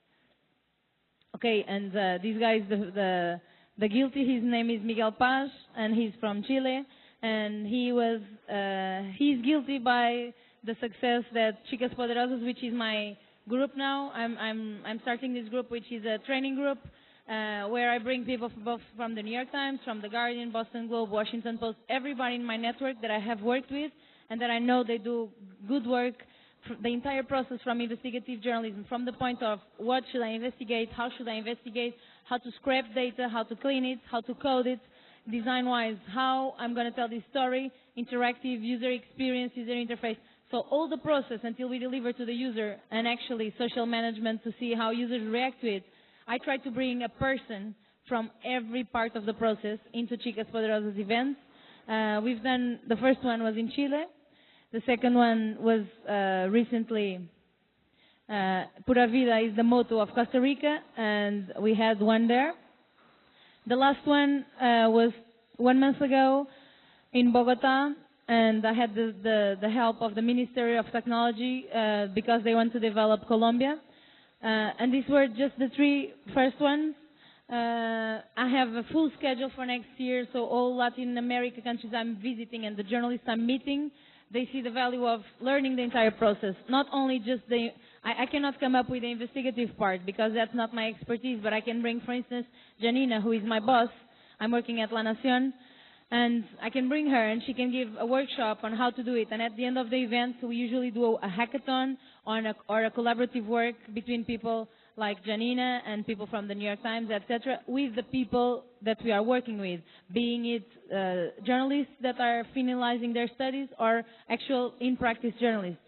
Okay, and this guy is the guilty. His name is Miguel Paz, and he's from Chile. And he's guilty by the success that Chicas Poderosas, which is my group now. I'm starting this group, which is a training group where I bring people both from the New York Times, from the Guardian, Boston Globe, Washington Post, everybody in my network that I have worked with and that I know they do good work. The entire process from investigative journalism, from the point of what should I investigate, how should I investigate, how to scrape data, how to clean it, how to code it, design-wise, how I'm going to tell this story, interactive user experience, user interface. So all the process until we deliver to the user and actually social management to see how users react to it. I try to bring a person from every part of the process into Chicas Poderosas events. We've done, the first one was in Chile. The second one was recently, Pura Vida is the motto of Costa Rica, and we had one there. The last one was 1 month ago in Bogota, and I had the help of the Ministry of Technology because they want to develop Colombia. And these were just the 3 first ones. I have a full schedule for next year, so all Latin America countries I'm visiting and the journalists I'm meeting, they see the value of learning the entire process. Not only just I cannot come up with the investigative part because that's not my expertise, but I can bring, for instance, Janina, who is my boss. I'm working at Nacion, and I can bring her and she can give a workshop on how to do it. And at the end of the event, we usually do a hackathon or a collaborative work between people like Janina and people from the New York Times, etc., with the people that we are working with, being it journalists that are finalizing their studies or actual in-practice journalists.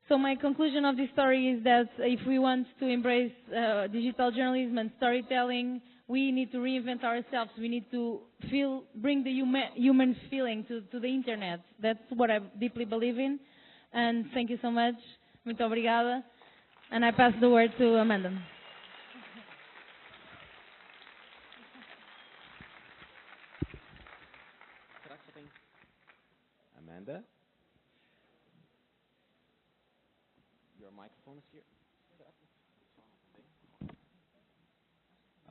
So my conclusion of this story is that if we want to embrace digital journalism and storytelling, we need to reinvent ourselves. We need to bring the human feeling to the internet. That's what I deeply believe in. And thank you so much. Muito obrigada. And I pass the word to Amanda. Amanda. Your microphone is here.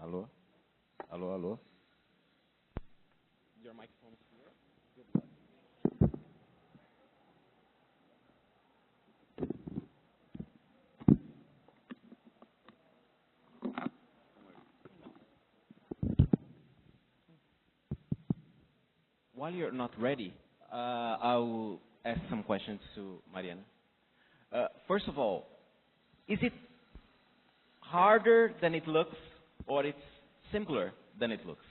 Alô? Alô, alô? Your microphone is here. Good luck. While you're not ready, I will ask some questions to Mariana. First of all, is it harder than it looks, or it's simpler than it looks?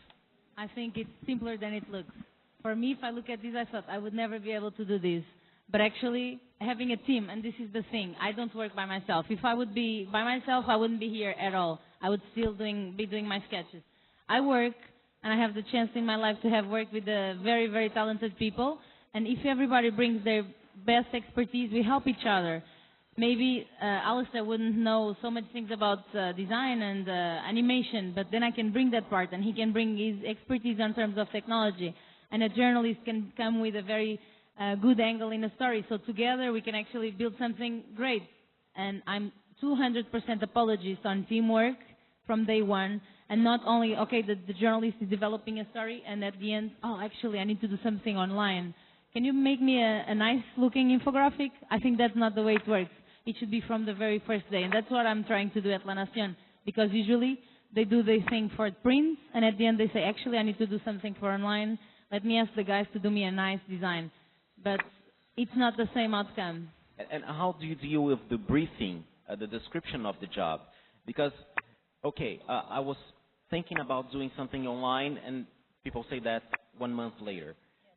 I think it's simpler than it looks. For me, if I look at this, I thought I would never be able to do this. But actually, having a team, and this is the thing, I don't work by myself. If I would be by myself, I wouldn't be here at all. I would still be doing my sketches. I work, and I have the chance in my life to have worked with very, very talented people. And if everybody brings their best expertise, we help each other. Maybe Alistair wouldn't know so much things about design and animation, but then I can bring that part, and he can bring his expertise in terms of technology. And a journalist can come with a very good angle in a story. So together we can actually build something great. And I'm 200% apologist on teamwork from day one. And not only, okay, the journalist is developing a story, and at the end, oh, actually, I need to do something online. Can you make me a nice-looking infographic? I think that's not the way it works. It should be from the very first day. And that's what I'm trying to do at Nacion. Because usually, they do the thing for prints, and at the end, they say, actually, I need to do something for online. Let me ask the guys to do me a nice design. But it's not the same outcome. And how do you deal with the briefing, the description of the job? Because, okay, I was thinking about doing something online, and people say that 1 month later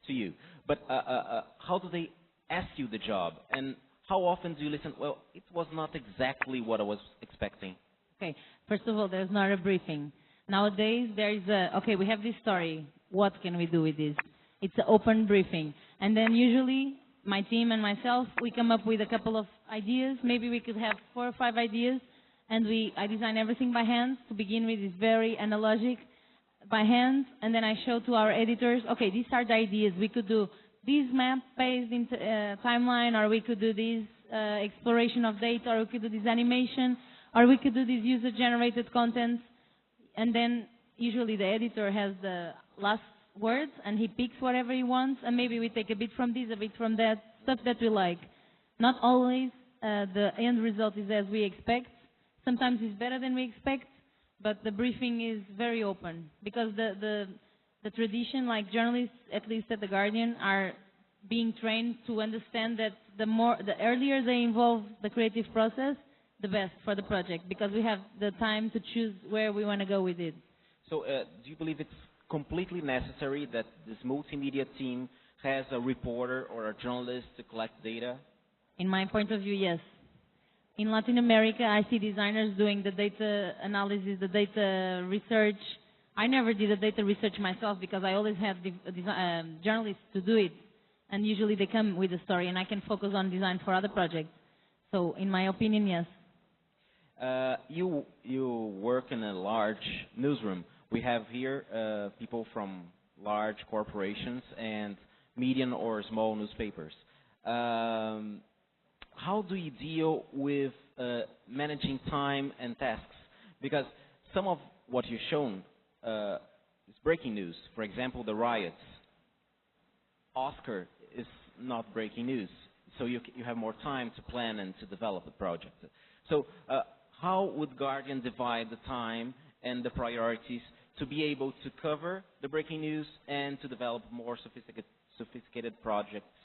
to you. But how do they ask you the job? And how often do you listen, well, it was not exactly what I was expecting? Okay, first of all, there's not a briefing. Nowadays, there is okay, we have this story. What can we do with this? It's an open briefing. And then usually, my team and myself, we come up with a couple of ideas. Maybe we could have 4 or 5 ideas. And I design everything by hand. To begin with, it's very analogic, by hand. And then I show to our editors, okay, these are the ideas. We could do this map based in timeline, or we could do this exploration of data, or we could do this animation, or we could do this user-generated content. And then usually the editor has the last words, and he picks whatever he wants, and maybe we take a bit from this, a bit from that, stuff that we like. Not always the end result is as we expect. Sometimes it's better than we expect, but the briefing is very open, because the tradition, like journalists, at least at The Guardian, are being trained to understand that the earlier they involve the creative process, the best for the project, because we have the time to choose where we want to go with it. So do you believe it's completely necessary that this multimedia team has a reporter or a journalist to collect data? In my point of view, yes. In Latin America, I see designers doing the data analysis, the data research. I never did the data research myself because I always had journalists to do it. And usually they come with a story, and I can focus on design for other projects. So in my opinion, yes. You work in a large newsroom. We have here people from large corporations and medium or small newspapers. How do you deal with managing time and tasks? Because some of what you've shown is breaking news. For example, the riots. Oscar is not breaking news. So you have more time to plan and to develop the project. So how would Guardian divide the time and the priorities to be able to cover the breaking news and to develop more sophisticated projects,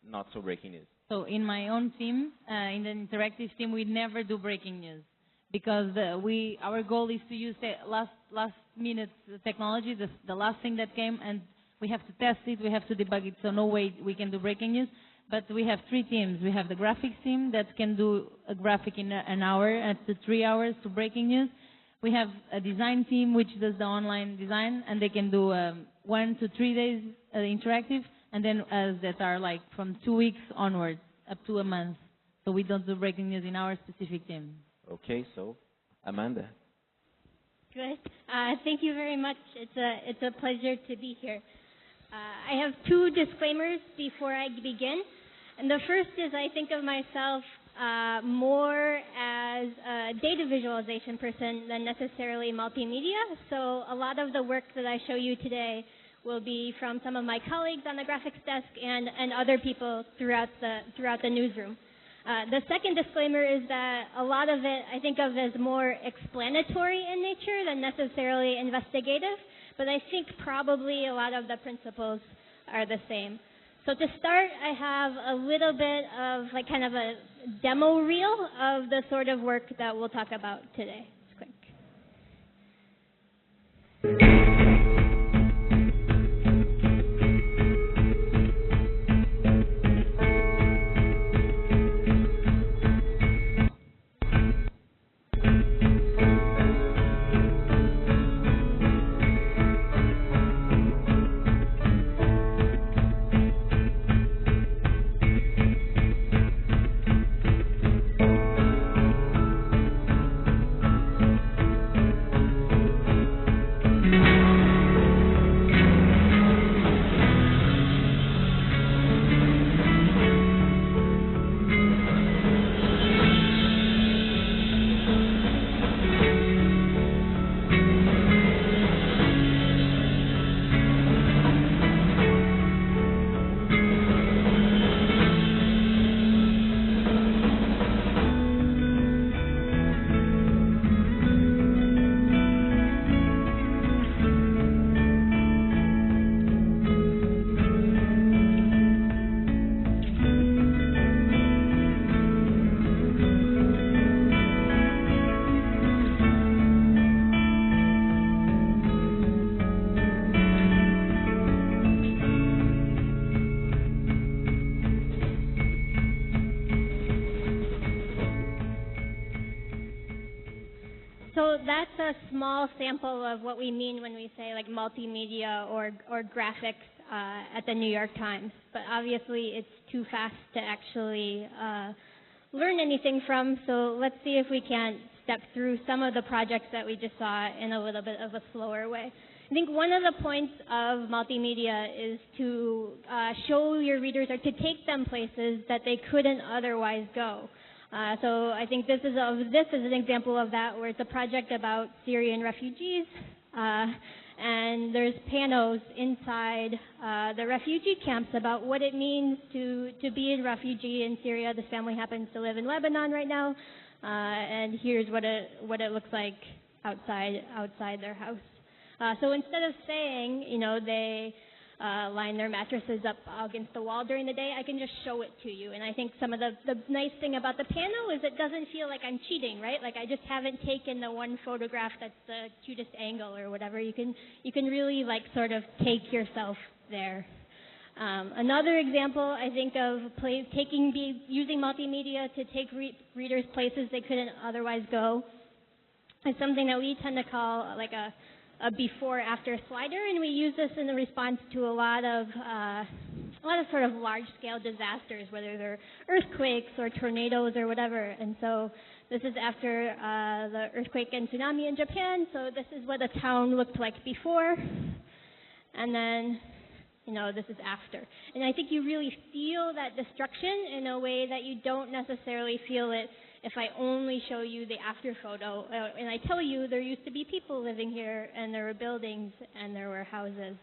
not so breaking news? So in my own team, in the interactive team, we never do breaking news, because our goal is to use the last minute technology, the last thing that came, and we have to test it, we have to debug it, so no way we can do breaking news. But we have 3 teams. We have the graphics team that can do a graphic in an hour, up to 3 hours to breaking news. We have a design team which does the online design, and they can do 1 to 3 days interactive, and then that are like from 2 weeks onwards, up to a month. So we don't do breaking news in our specific team. Okay, so Amanda. Good. Thank you very much. It's a pleasure to be here. I have two disclaimers before I begin. And the first is I think of myself more as a data visualization person than necessarily multimedia. So a lot of the work that I show you today will be from some of my colleagues on the graphics desk and other people throughout the newsroom. The second disclaimer is that a lot of it I think of as more explanatory in nature than necessarily investigative, but I think probably a lot of the principles are the same. So to start, I have a little bit of like kind of a demo reel of the sort of work that we'll talk about today. It's quick. So that's a small sample of what we mean when we say like multimedia or graphics at the New York Times. But obviously it's too fast to actually learn anything from, so let's see if we can't step through some of the projects that we just saw in a little bit of a slower way. I think one of the points of multimedia is to show your readers or to take them places that they couldn't otherwise go. So I think this is an example of that, where it's a project about Syrian refugees, and there's panels inside the refugee camps about what it means to be a refugee in Syria. This family happens to live in Lebanon right now, and here's what it looks like outside their house. So instead of saying, they line their mattresses up against the wall during the day, I can just show it to you. And I think some of the nice thing about the panel is it doesn't feel like I'm cheating, right? Like I just haven't taken the one photograph that's the cutest angle or whatever. You can really like sort of take yourself there. Another example I think of using multimedia to take readers places they couldn't otherwise go is something that we tend to call like a before-after slider, and we use this in the response to a lot of sort of large-scale disasters, whether they're earthquakes or tornadoes or whatever. And so this is after the earthquake and tsunami in Japan. So this is what the town looked like before, and then this is after. And I think you really feel that destruction in a way that you don't necessarily feel it if I only show you the after photo, and I tell you there used to be people living here, and there were buildings, and there were houses.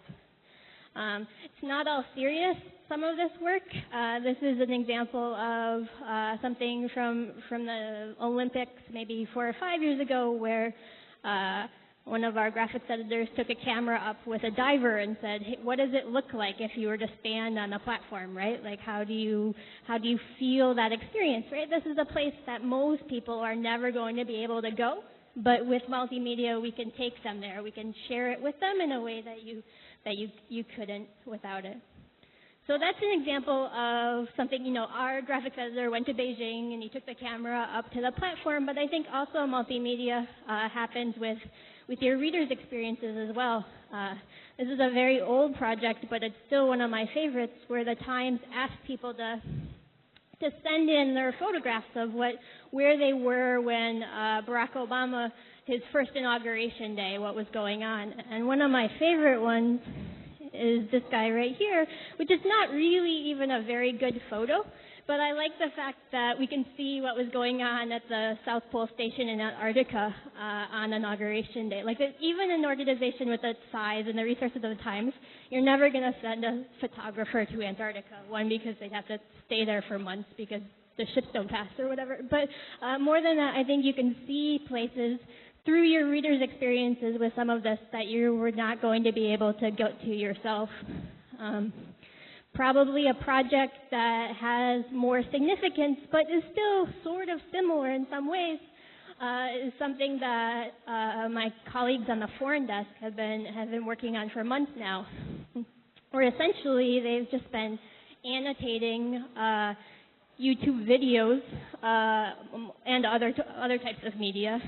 It's not all serious, some of this work. This is an example of something from the Olympics maybe 4 or 5 years ago, where one of our graphics editors took a camera up with a diver and said, hey, what does it look like if you were to stand on a platform, right? Like how do you feel that experience, right? This is a place that most people are never going to be able to go, but with multimedia we can take them there. We can share it with them in a way that you couldn't without it. So that's an example of something, our graphics editor went to Beijing and he took the camera up to the platform, but I think also multimedia happens with your readers' experiences as well. This is a very old project, but it's still one of my favorites, where the Times asked people to send in their photographs of where they were when Barack Obama, his first inauguration day, what was going on. And one of my favorite ones is this guy right here, which is not really even a very good photo. But I like the fact that we can see what was going on at the South Pole Station in Antarctica on Inauguration Day. Like, even an organization with the size and the resources of the times, you're never going to send a photographer to Antarctica. One, because they'd have to stay there for months because the ships don't pass or whatever. But more than that, I think you can see places through your readers' experiences with some of this that you were not going to be able to go to yourself. Probably a project that has more significance but is still sort of similar in some ways is something that my colleagues on the foreign desk have been working on for months now, where essentially they've just been annotating YouTube videos and other types of media,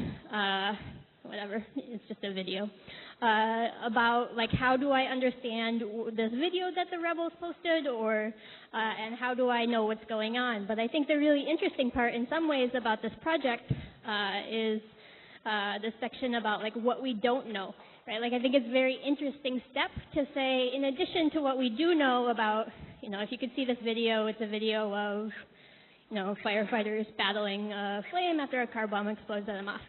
whatever, it's just a video, about like how do I understand this video that the rebels posted, or and how do I know what's going on. But I think the really interesting part in some ways about this project is the section about like what we don't know, right? Like I think it's a very interesting step to say, in addition to what we do know about, you know, if you could see this video, it's a video of, you know, firefighters battling a flame after a car bomb explodes at a mosque.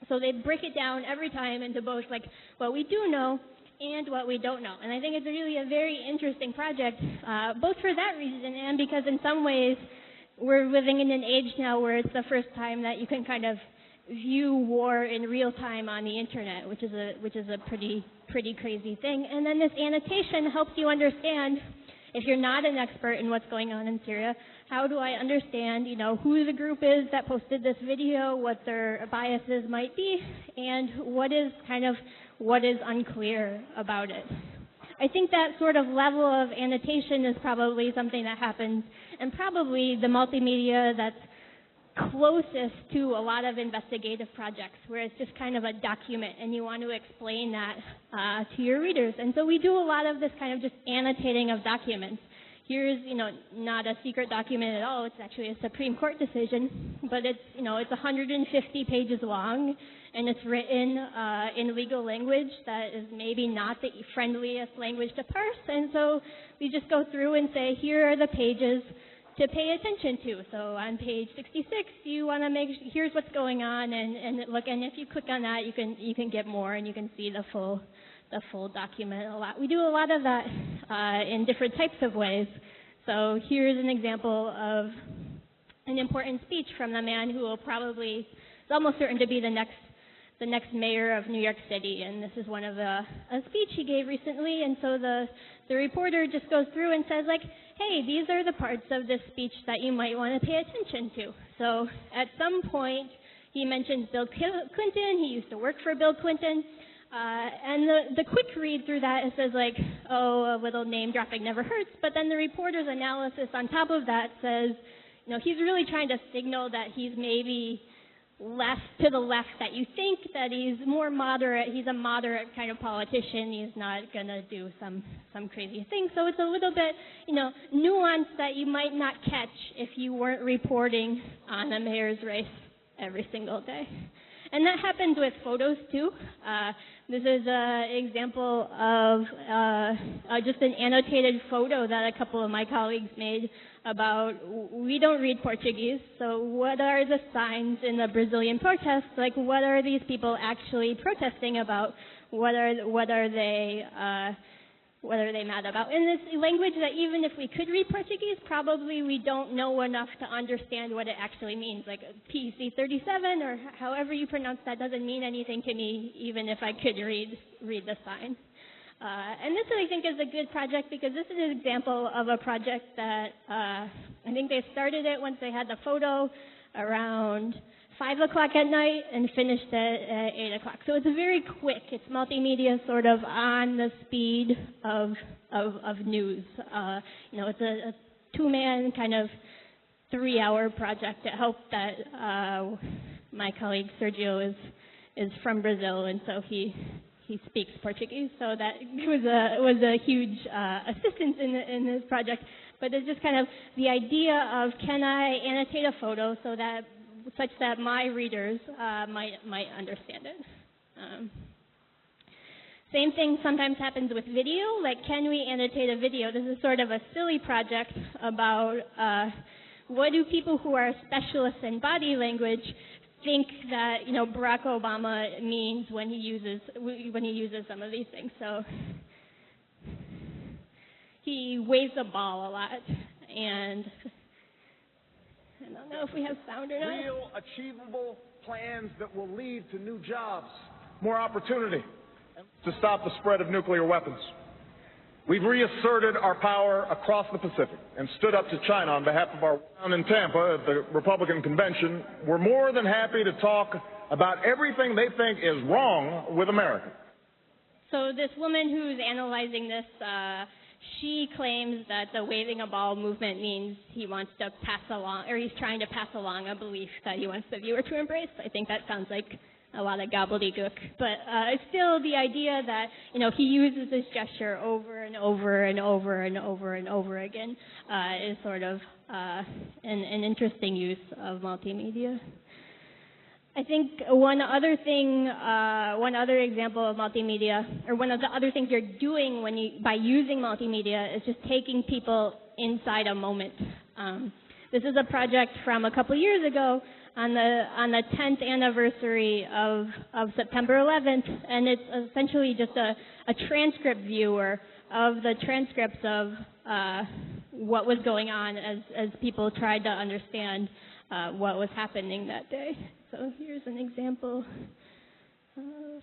So they break it down every time into both like what we do know and what we don't know. And I think it's really a very interesting project, both for that reason and because in some ways we're living in an age now where it's the first time that you can kind of view war in real time on the internet, which is a pretty crazy thing. And then this annotation helps you understand, if you're not an expert in what's going on in Syria, how do I understand, you know, who the group is that posted this video, what their biases might be, and what is unclear about it. I think that sort of level of annotation is probably something that happens, and probably the multimedia that's closest to a lot of investigative projects, where it's just kind of a document and you want to explain that to your readers. And so we do a lot of this kind of just annotating of documents. Here's, you know, not a secret document at all. It's actually a Supreme Court decision, but it's, you know, it's 150 pages long, and it's written in legal language that is maybe not the friendliest language to parse. And so we just go through and say, here are the pages to pay attention to. So on page 66, you want to make, here's what's going on, and look, and if you click on that, you can get more, and you can see the full document a lot. We do a lot of that in different types of ways. So here's an example of an important speech from the man who will probably, it's almost certain to be the next mayor of New York City, and this is one of a speech he gave recently. And so the reporter just goes through and says, like, hey, these are the parts of this speech that you might want to pay attention to. So at some point he mentions Bill Clinton. He used to work for Bill Clinton. And the quick read through that, it says like, oh, a little name dropping never hurts. But then the reporter's analysis on top of that says, you know, he's really trying to signal that he's maybe less to the left that you think, that he's more moderate. He's a moderate kind of politician. He's not going to do some crazy thing. So it's a little bit, you know, nuance that you might not catch if you weren't reporting on a mayor's race every single day. And that happens with photos too. This is an example of just an annotated photo that a couple of my colleagues made about, we don't read Portuguese, so what are the signs in the Brazilian protests? Like, what are these people actually protesting about? What are they mad about? In this language that even if we could read Portuguese, probably we don't know enough to understand what it actually means. Like GIJC13 or however you pronounce that doesn't mean anything to me, even if I could read the sign. And this, I think, is a good project because this is an example of a project that I think they started it once they had the photo around 5 o'clock at night and finished at 8 o'clock. So it's very quick. It's multimedia sort of on the speed of news. You know, it's a two-man kind of 3-hour project. It helped that my colleague Sergio is from Brazil, and so he speaks Portuguese, so that was a huge assistance in this project. But it's just kind of the idea of, can I annotate a photo such that my readers might understand it. Same thing sometimes happens with video, like can we annotate a video? This is sort of a silly project about what do people who are specialists in body language think that, you know, Barack Obama means when he uses some of these things. So he waves a ball a lot, and I don't know if we have sound or not. Real, achievable plans that will lead to new jobs, more opportunity, to stop the spread of nuclear weapons. We've reasserted our power across the Pacific and stood up to China on behalf of our down in Tampa at the Republican convention. We're more than happy to talk about everything they think is wrong with America. So this woman who's analyzing this, she claims that the waving a ball movement means he wants to pass along, or he's trying to pass along a belief that he wants the viewer to embrace. I think that sounds like a lot of gobbledygook, but it's still the idea that, you know, he uses this gesture over and over and over and over and over again is sort of an interesting use of multimedia. I think one other example of multimedia, or one of the other things you're doing by using multimedia, is just taking people inside a moment. This is a project from a couple years ago on the 10th anniversary of September 11th, and it's essentially just a transcript viewer of the transcripts of what was going on as people tried to understand what was happening that day. So here's an example of...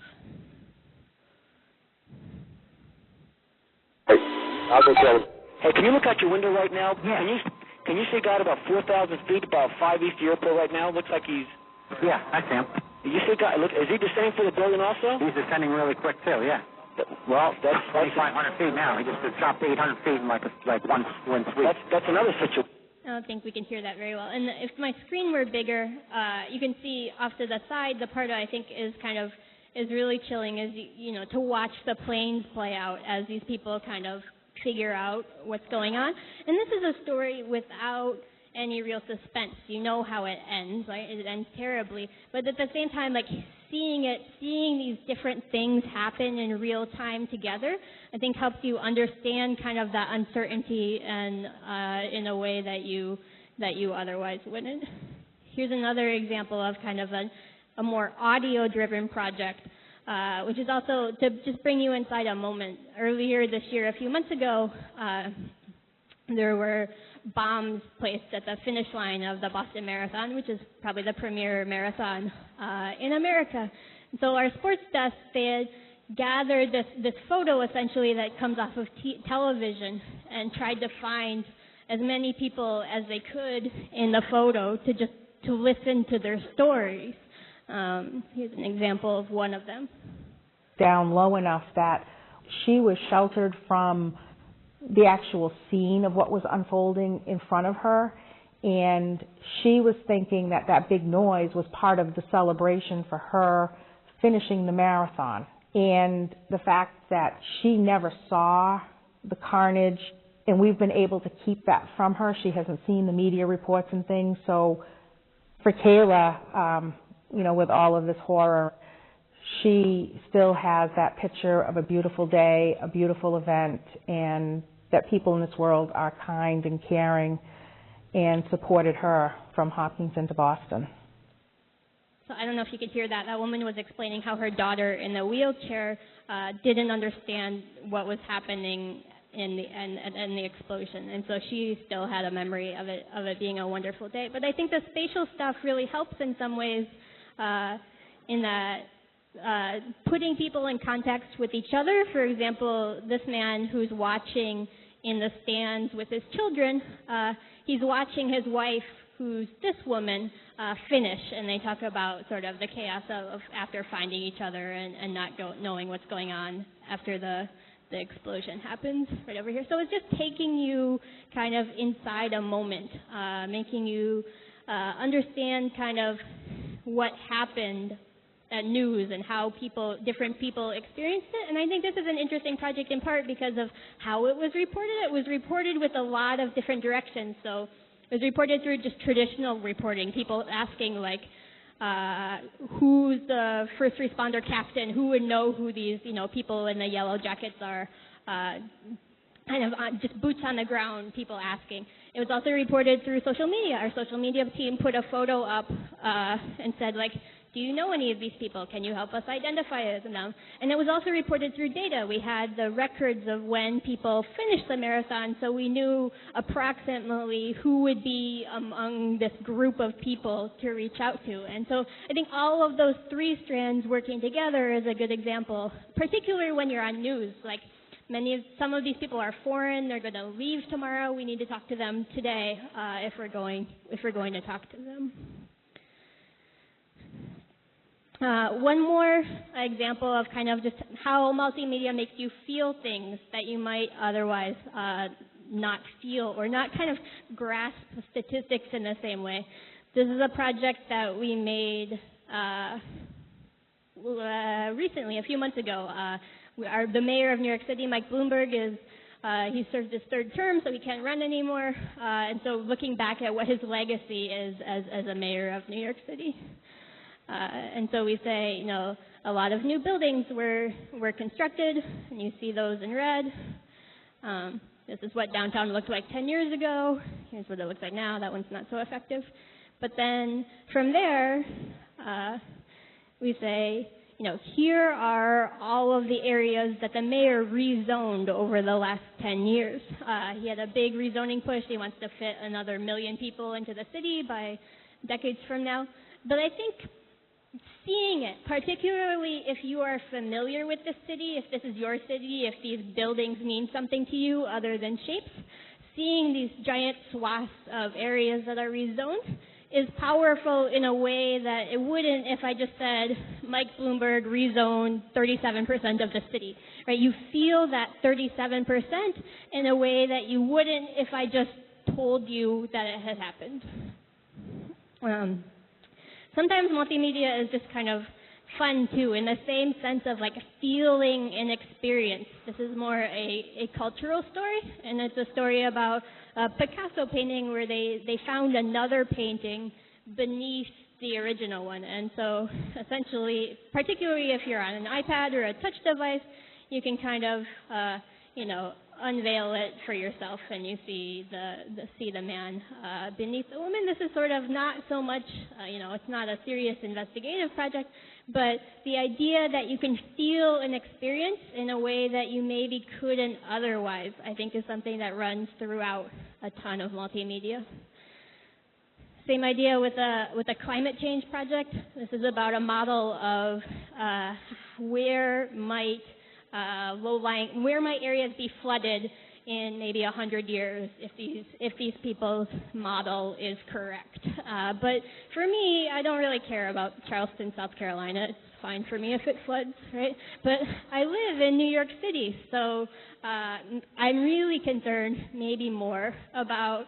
Hey, can you look out your window right now? Yeah. Can you see a guy at about 4,000 feet, about 5 east of the airport right now? Looks like he's... Yeah, I see him. You see a guy, look, is he descending for the building also? He's descending really quick, too, yeah. Well, that's 2,500 feet now. He just dropped 800 feet in like one sweep. That's another situation. I don't think we can hear that very well. And if my screen were bigger, you can see off to the side, the part I think is really chilling is, you know, to watch the planes play out as these people kind of figure out what's going on. And this is a story without any real suspense. You know how it ends, right? It ends terribly. But at the same time, like seeing these different things happen in real time together, I think helps you understand kind of that uncertainty and in a way that you otherwise wouldn't. Here's another example of kind of a more audio-driven project, which is also to just bring you inside a moment. Earlier this year, a few months ago, there were bombs placed at the finish line of the Boston Marathon, which is probably the premier marathon in America. And so our sports desk, they had gathered this photo essentially that comes off of television and tried to find as many people as they could in the photo to listen to their stories. Here's an example of one of them. Down low enough that she was sheltered from the actual scene of what was unfolding in front of her, and she was thinking that big noise was part of the celebration for her finishing the marathon. And the fact that she never saw the carnage, and we've been able to keep that from her. She hasn't seen the media reports and things. So for Kayla, you know, with all of this horror, she still has that picture of a beautiful day, a beautiful event, and that people in this world are kind and caring and supported her from Hopkinton to Boston. So I don't know if you could hear that. That woman was explaining how her daughter in the wheelchair didn't understand what was happening in the explosion, and so she still had a memory of it being a wonderful day. But I think the spatial stuff really helps in some ways in that putting people in context with each other. For example, this man who's watching in the stands with his children, he's watching his wife, who's this woman, finish, and they talk about sort of the chaos of after finding each other and not knowing what's going on after the explosion happens right over here. So it's just taking you kind of inside a moment, making you understand kind of what happened at news and how different people experienced it. And I think this is an interesting project in part because of how it was reported. It was reported with a lot of different directions. So it was reported through just traditional reporting, people asking like, who's the first responder captain, who would know who these, people in the yellow jackets are, just boots on the ground, people asking. It was also reported through social media. Our social media team put a photo up and said, do you know any of these people? Can you help us identify them? And it was also reported through data. We had the records of when people finished the marathon, so we knew approximately who would be among this group of people to reach out to. And so I think all of those three strands working together is a good example, particularly when you're on news. Some of these people are foreign. They're going to leave tomorrow. We need to talk to them today if we're going to talk to them. One more example of kind of just how multimedia makes you feel things that you might otherwise not feel or not kind of grasp statistics in the same way. This is a project that we made recently, a few months ago. The mayor of New York City, Mike Bloomberg, he served his third term, so he can't run anymore. And so looking back at what his legacy is as a mayor of New York City. And so we say, a lot of new buildings were constructed, and you see those in red. This is what downtown looked like 10 years ago. Here's what it looks like now. That one's not so effective. But then from there, we say, here are all of the areas that the mayor rezoned over the last 10 years. He had a big rezoning push. He wants to fit another 1 million people into the city by decades from now. But I think seeing it, particularly if you are familiar with the city, if this is your city, if these buildings mean something to you other than shapes, seeing these giant swaths of areas that are rezoned is powerful in a way that it wouldn't if I just said Mike Bloomberg rezoned 37% of the city. Right? You feel that 37% in a way that you wouldn't if I just told you that it had happened. Sometimes multimedia is just kind of fun too, in the same sense of feeling an experience. This is more a cultural story, and it's a story about a Picasso painting where they found another painting beneath the original one. And so essentially, particularly if you're on an iPad or a touch device, you can kind of, unveil it for yourself, and you see the man beneath the woman. This is sort of not so much, it's not a serious investigative project, but the idea that you can feel an experience in a way that you maybe couldn't otherwise, I think, is something that runs throughout a ton of multimedia. Same idea with a climate change project. This is about a model of where might areas be flooded in maybe 100 years if these people's model is correct. But for me, I don't really care about Charleston, South Carolina. It's fine for me if it floods, right? But I live in New York City, so I'm really concerned maybe more about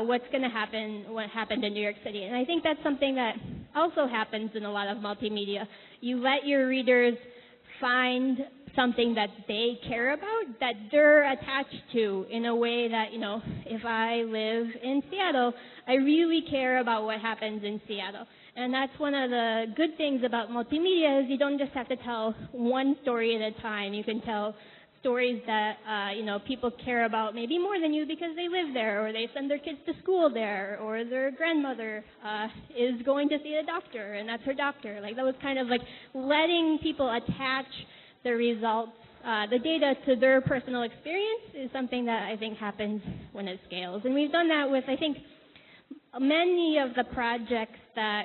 what's going to happen, what happened in New York City. And I think that's something that also happens in a lot of multimedia. You let your readers find something that they care about, that they're attached to in a way that, if I live in Seattle, I really care about what happens in Seattle. And that's one of the good things about multimedia is you don't just have to tell one story at a time. You can tell stories that, people care about maybe more than you because they live there, or they send their kids to school there, or their grandmother is going to see a doctor, and that's her doctor. That was kind of letting people attach the results, the data to their personal experience is something that I think happens when it scales. And we've done that with, I think, many of the projects that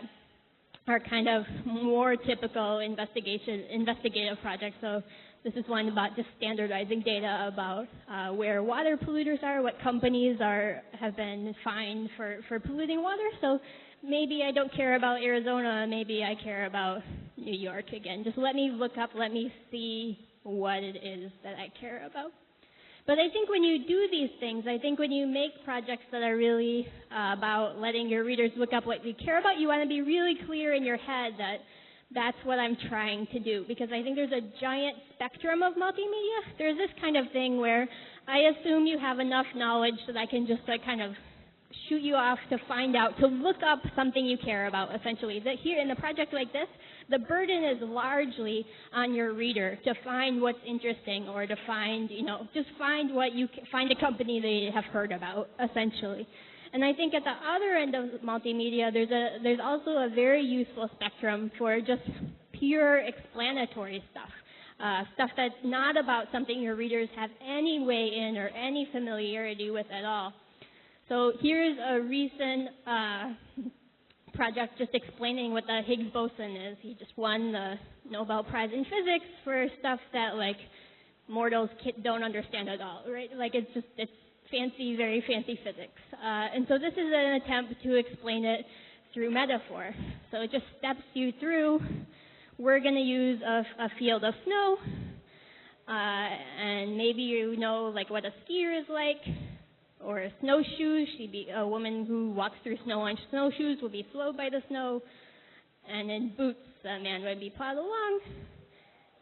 are kind of more typical investigative projects. So this is one about just standardizing data about where water polluters are, what companies have been fined for polluting water. So maybe I don't care about Arizona, maybe I care about New York again. Just let me look up, let me see what it is that I care about. But I think when you do these things, I think when you make projects that are really about letting your readers look up what you care about, you want to be really clear in your head that that's what I'm trying to do. Because I think there's a giant spectrum of multimedia. There's this kind of thing where I assume you have enough knowledge that I can just kind of shoot you off to find out, to look up something you care about, essentially. That here in a project like this, the burden is largely on your reader to find what's interesting, or to find, just find find a company they have heard about, essentially. And I think at the other end of multimedia, there's also a very useful spectrum for just pure explanatory stuff. Stuff that's not about something your readers have any way in or any familiarity with at all. So here's a recent project just explaining what the Higgs boson is. He just won the Nobel Prize in Physics for stuff that mortals don't understand at all, right? It's fancy, very fancy physics. And so this is an attempt to explain it through metaphor. So it just steps you through. We're going to use a field of snow, and maybe what a skier is like, or a snowshoe. She'd be a woman who walks through snow on snowshoes will be slowed by the snow, and in boots, a man would be plowed along,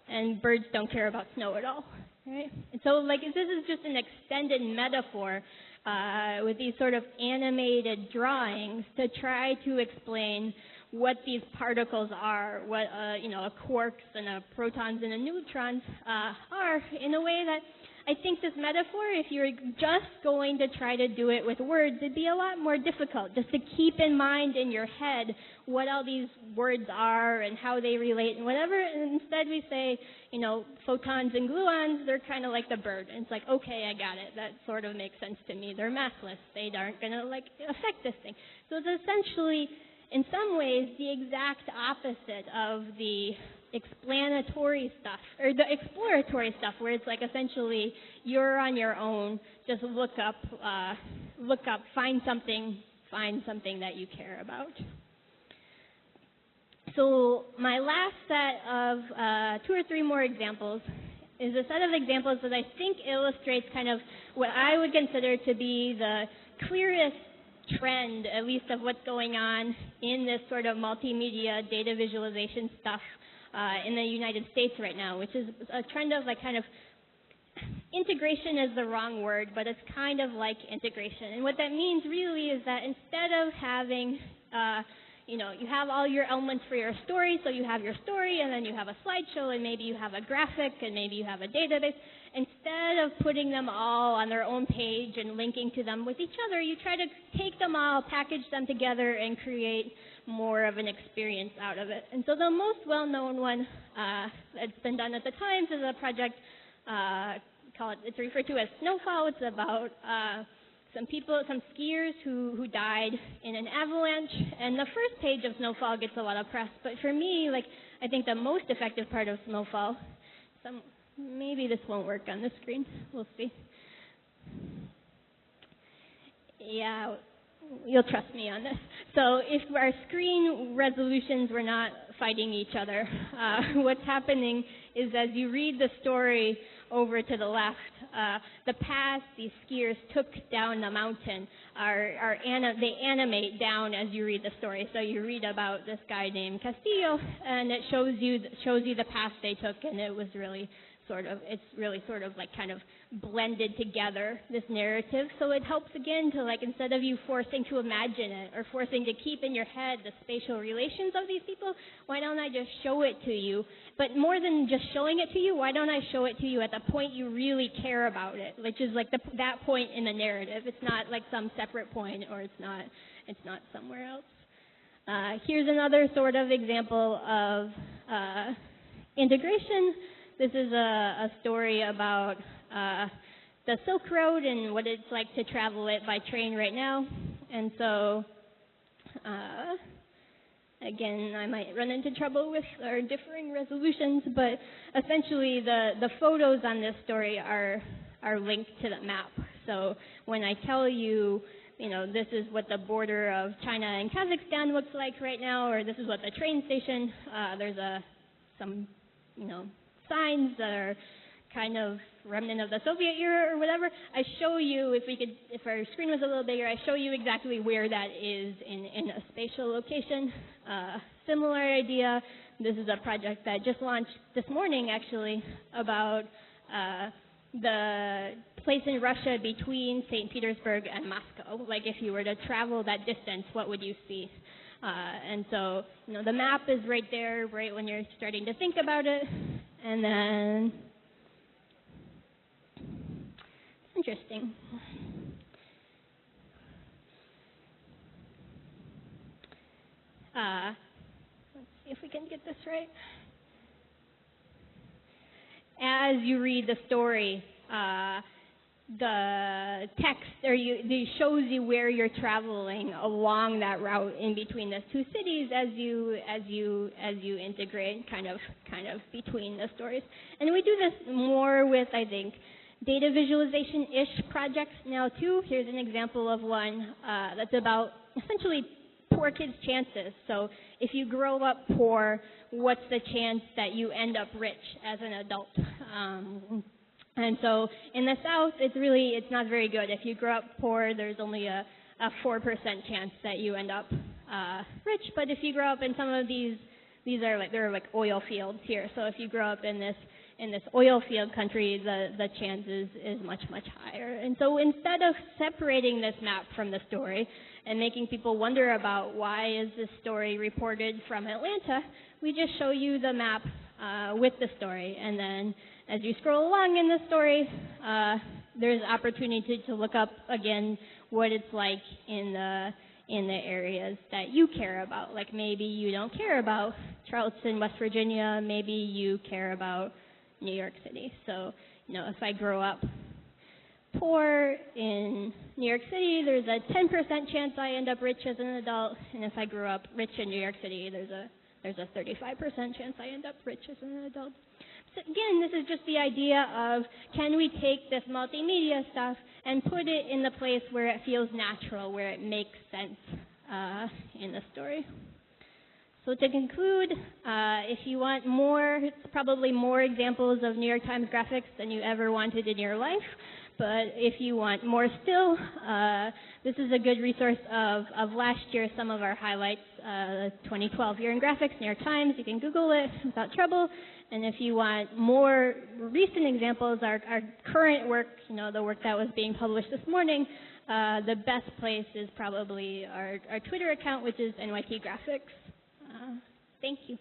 and birds don't care about snow at all, right? And so, this is just an extended metaphor with these sort of animated drawings to try to explain what these particles are, what quarks and protons and neutrons are, in a way that I think this metaphor, if you're just going to try to do it with words, it'd be a lot more difficult just to keep in mind in your head what all these words are and how they relate and whatever. And instead we say, photons and gluons, they're kind of like the bird. And it's like, okay, I got it. That sort of makes sense to me. They're massless. They aren't going to affect this thing. So it's essentially, in some ways, the exact opposite of the explanatory stuff, or the exploratory stuff, where it's essentially you're on your own, just look up, find something that you care about. So my last set of 2 or 3 more examples is a set of examples that I think illustrates kind of what I would consider to be the clearest trend, at least of what's going on in this sort of multimedia data visualization stuff in the United States right now, which is a trend of integration is the wrong word, but it's kind of like integration. And what that means really is that instead of having, you have all your elements for your story, so you have your story, and then you have a slideshow, and maybe you have a graphic, and maybe you have a database. Instead of putting them all on their own page and linking to them with each other, you try to take them all, package them together, and create more of an experience out of it. And so the most well-known one that's been done at the Times is a project it's referred to as Snowfall. It's about some skiers who died in an avalanche. And the first page of Snowfall gets a lot of press. But for me, I think the most effective part of Snowfall, maybe this won't work on the screen. We'll see. Yeah, you'll trust me on this. So if our screen resolutions were not fighting each other, what's happening is as you read the story over to the left, the path these skiers took down the mountain they animate down as you read the story. So you read about this guy named Castillo, and it shows you the path they took, and it was really it's really kind of blended together, this narrative. So it helps again to instead of you forcing to imagine it or forcing to keep in your head the spatial relations of these people, why don't I just show it to you? But more than just showing it to you, why don't I show it to you at the point you really care about it, which is that point in the narrative. It's not some separate point, or it's not somewhere else. Here's another sort of example of integration. This is a story about the Silk Road and what it's like to travel it by train right now. And so, again, I might run into trouble with our differing resolutions, but essentially the photos on this story are linked to the map. So when I tell you, this is what the border of China and Kazakhstan looks like right now, or this is what the train station, there's some signs that are kind of remnant of the Soviet era or whatever. I show you, if our screen was a little bigger, I show you exactly where that is in a spatial location. Similar idea. This is a project that just launched this morning, actually, about the place in Russia between St. Petersburg and Moscow. Like if you were to travel that distance, what would you see? And so, the map is right there, right when you're starting to think about it. And then, it's interesting. Let's see if we can get this right. As you read the story, the text it shows you where you're traveling along that route in between the two cities as you integrate kind of between the stories. And we do this more with, I think, data visualization-ish projects now too. Here's an example of one that's about essentially poor kids' chances. So if you grow up poor, what's the chance that you end up rich as an adult? And so in the South, it's not very good. If you grow up poor, there's only a 4% chance that you end up rich. But if you grow up in some of these are like oil fields here. So if you grow up in this oil field country, the chance is much, much higher. And so instead of separating this map from the story and making people wonder about why is this story reported from Atlanta, we just show you the map with the story. And then as you scroll along in the story, there's opportunity to look up again what it's like in the areas that you care about. Like maybe you don't care about Charleston, West Virginia. Maybe you care about New York City. So, if I grow up poor in New York City, there's a 10% chance I end up rich as an adult. And if I grew up rich in New York City, there's a 35% chance I end up rich as an adult. So again, this is just the idea of, can we take this multimedia stuff and put it in the place where it feels natural, where it makes sense in the story. So to conclude, if you want more, probably more examples of New York Times graphics than you ever wanted in your life, but if you want more still, this is a good resource of last year, some of our highlights, 2012 Year in Graphics, New York Times. You can Google it without trouble. And if you want more recent examples, our current work, the work that was being published this morning, the best place is probably our Twitter account, which is NYT Graphics. Thank you.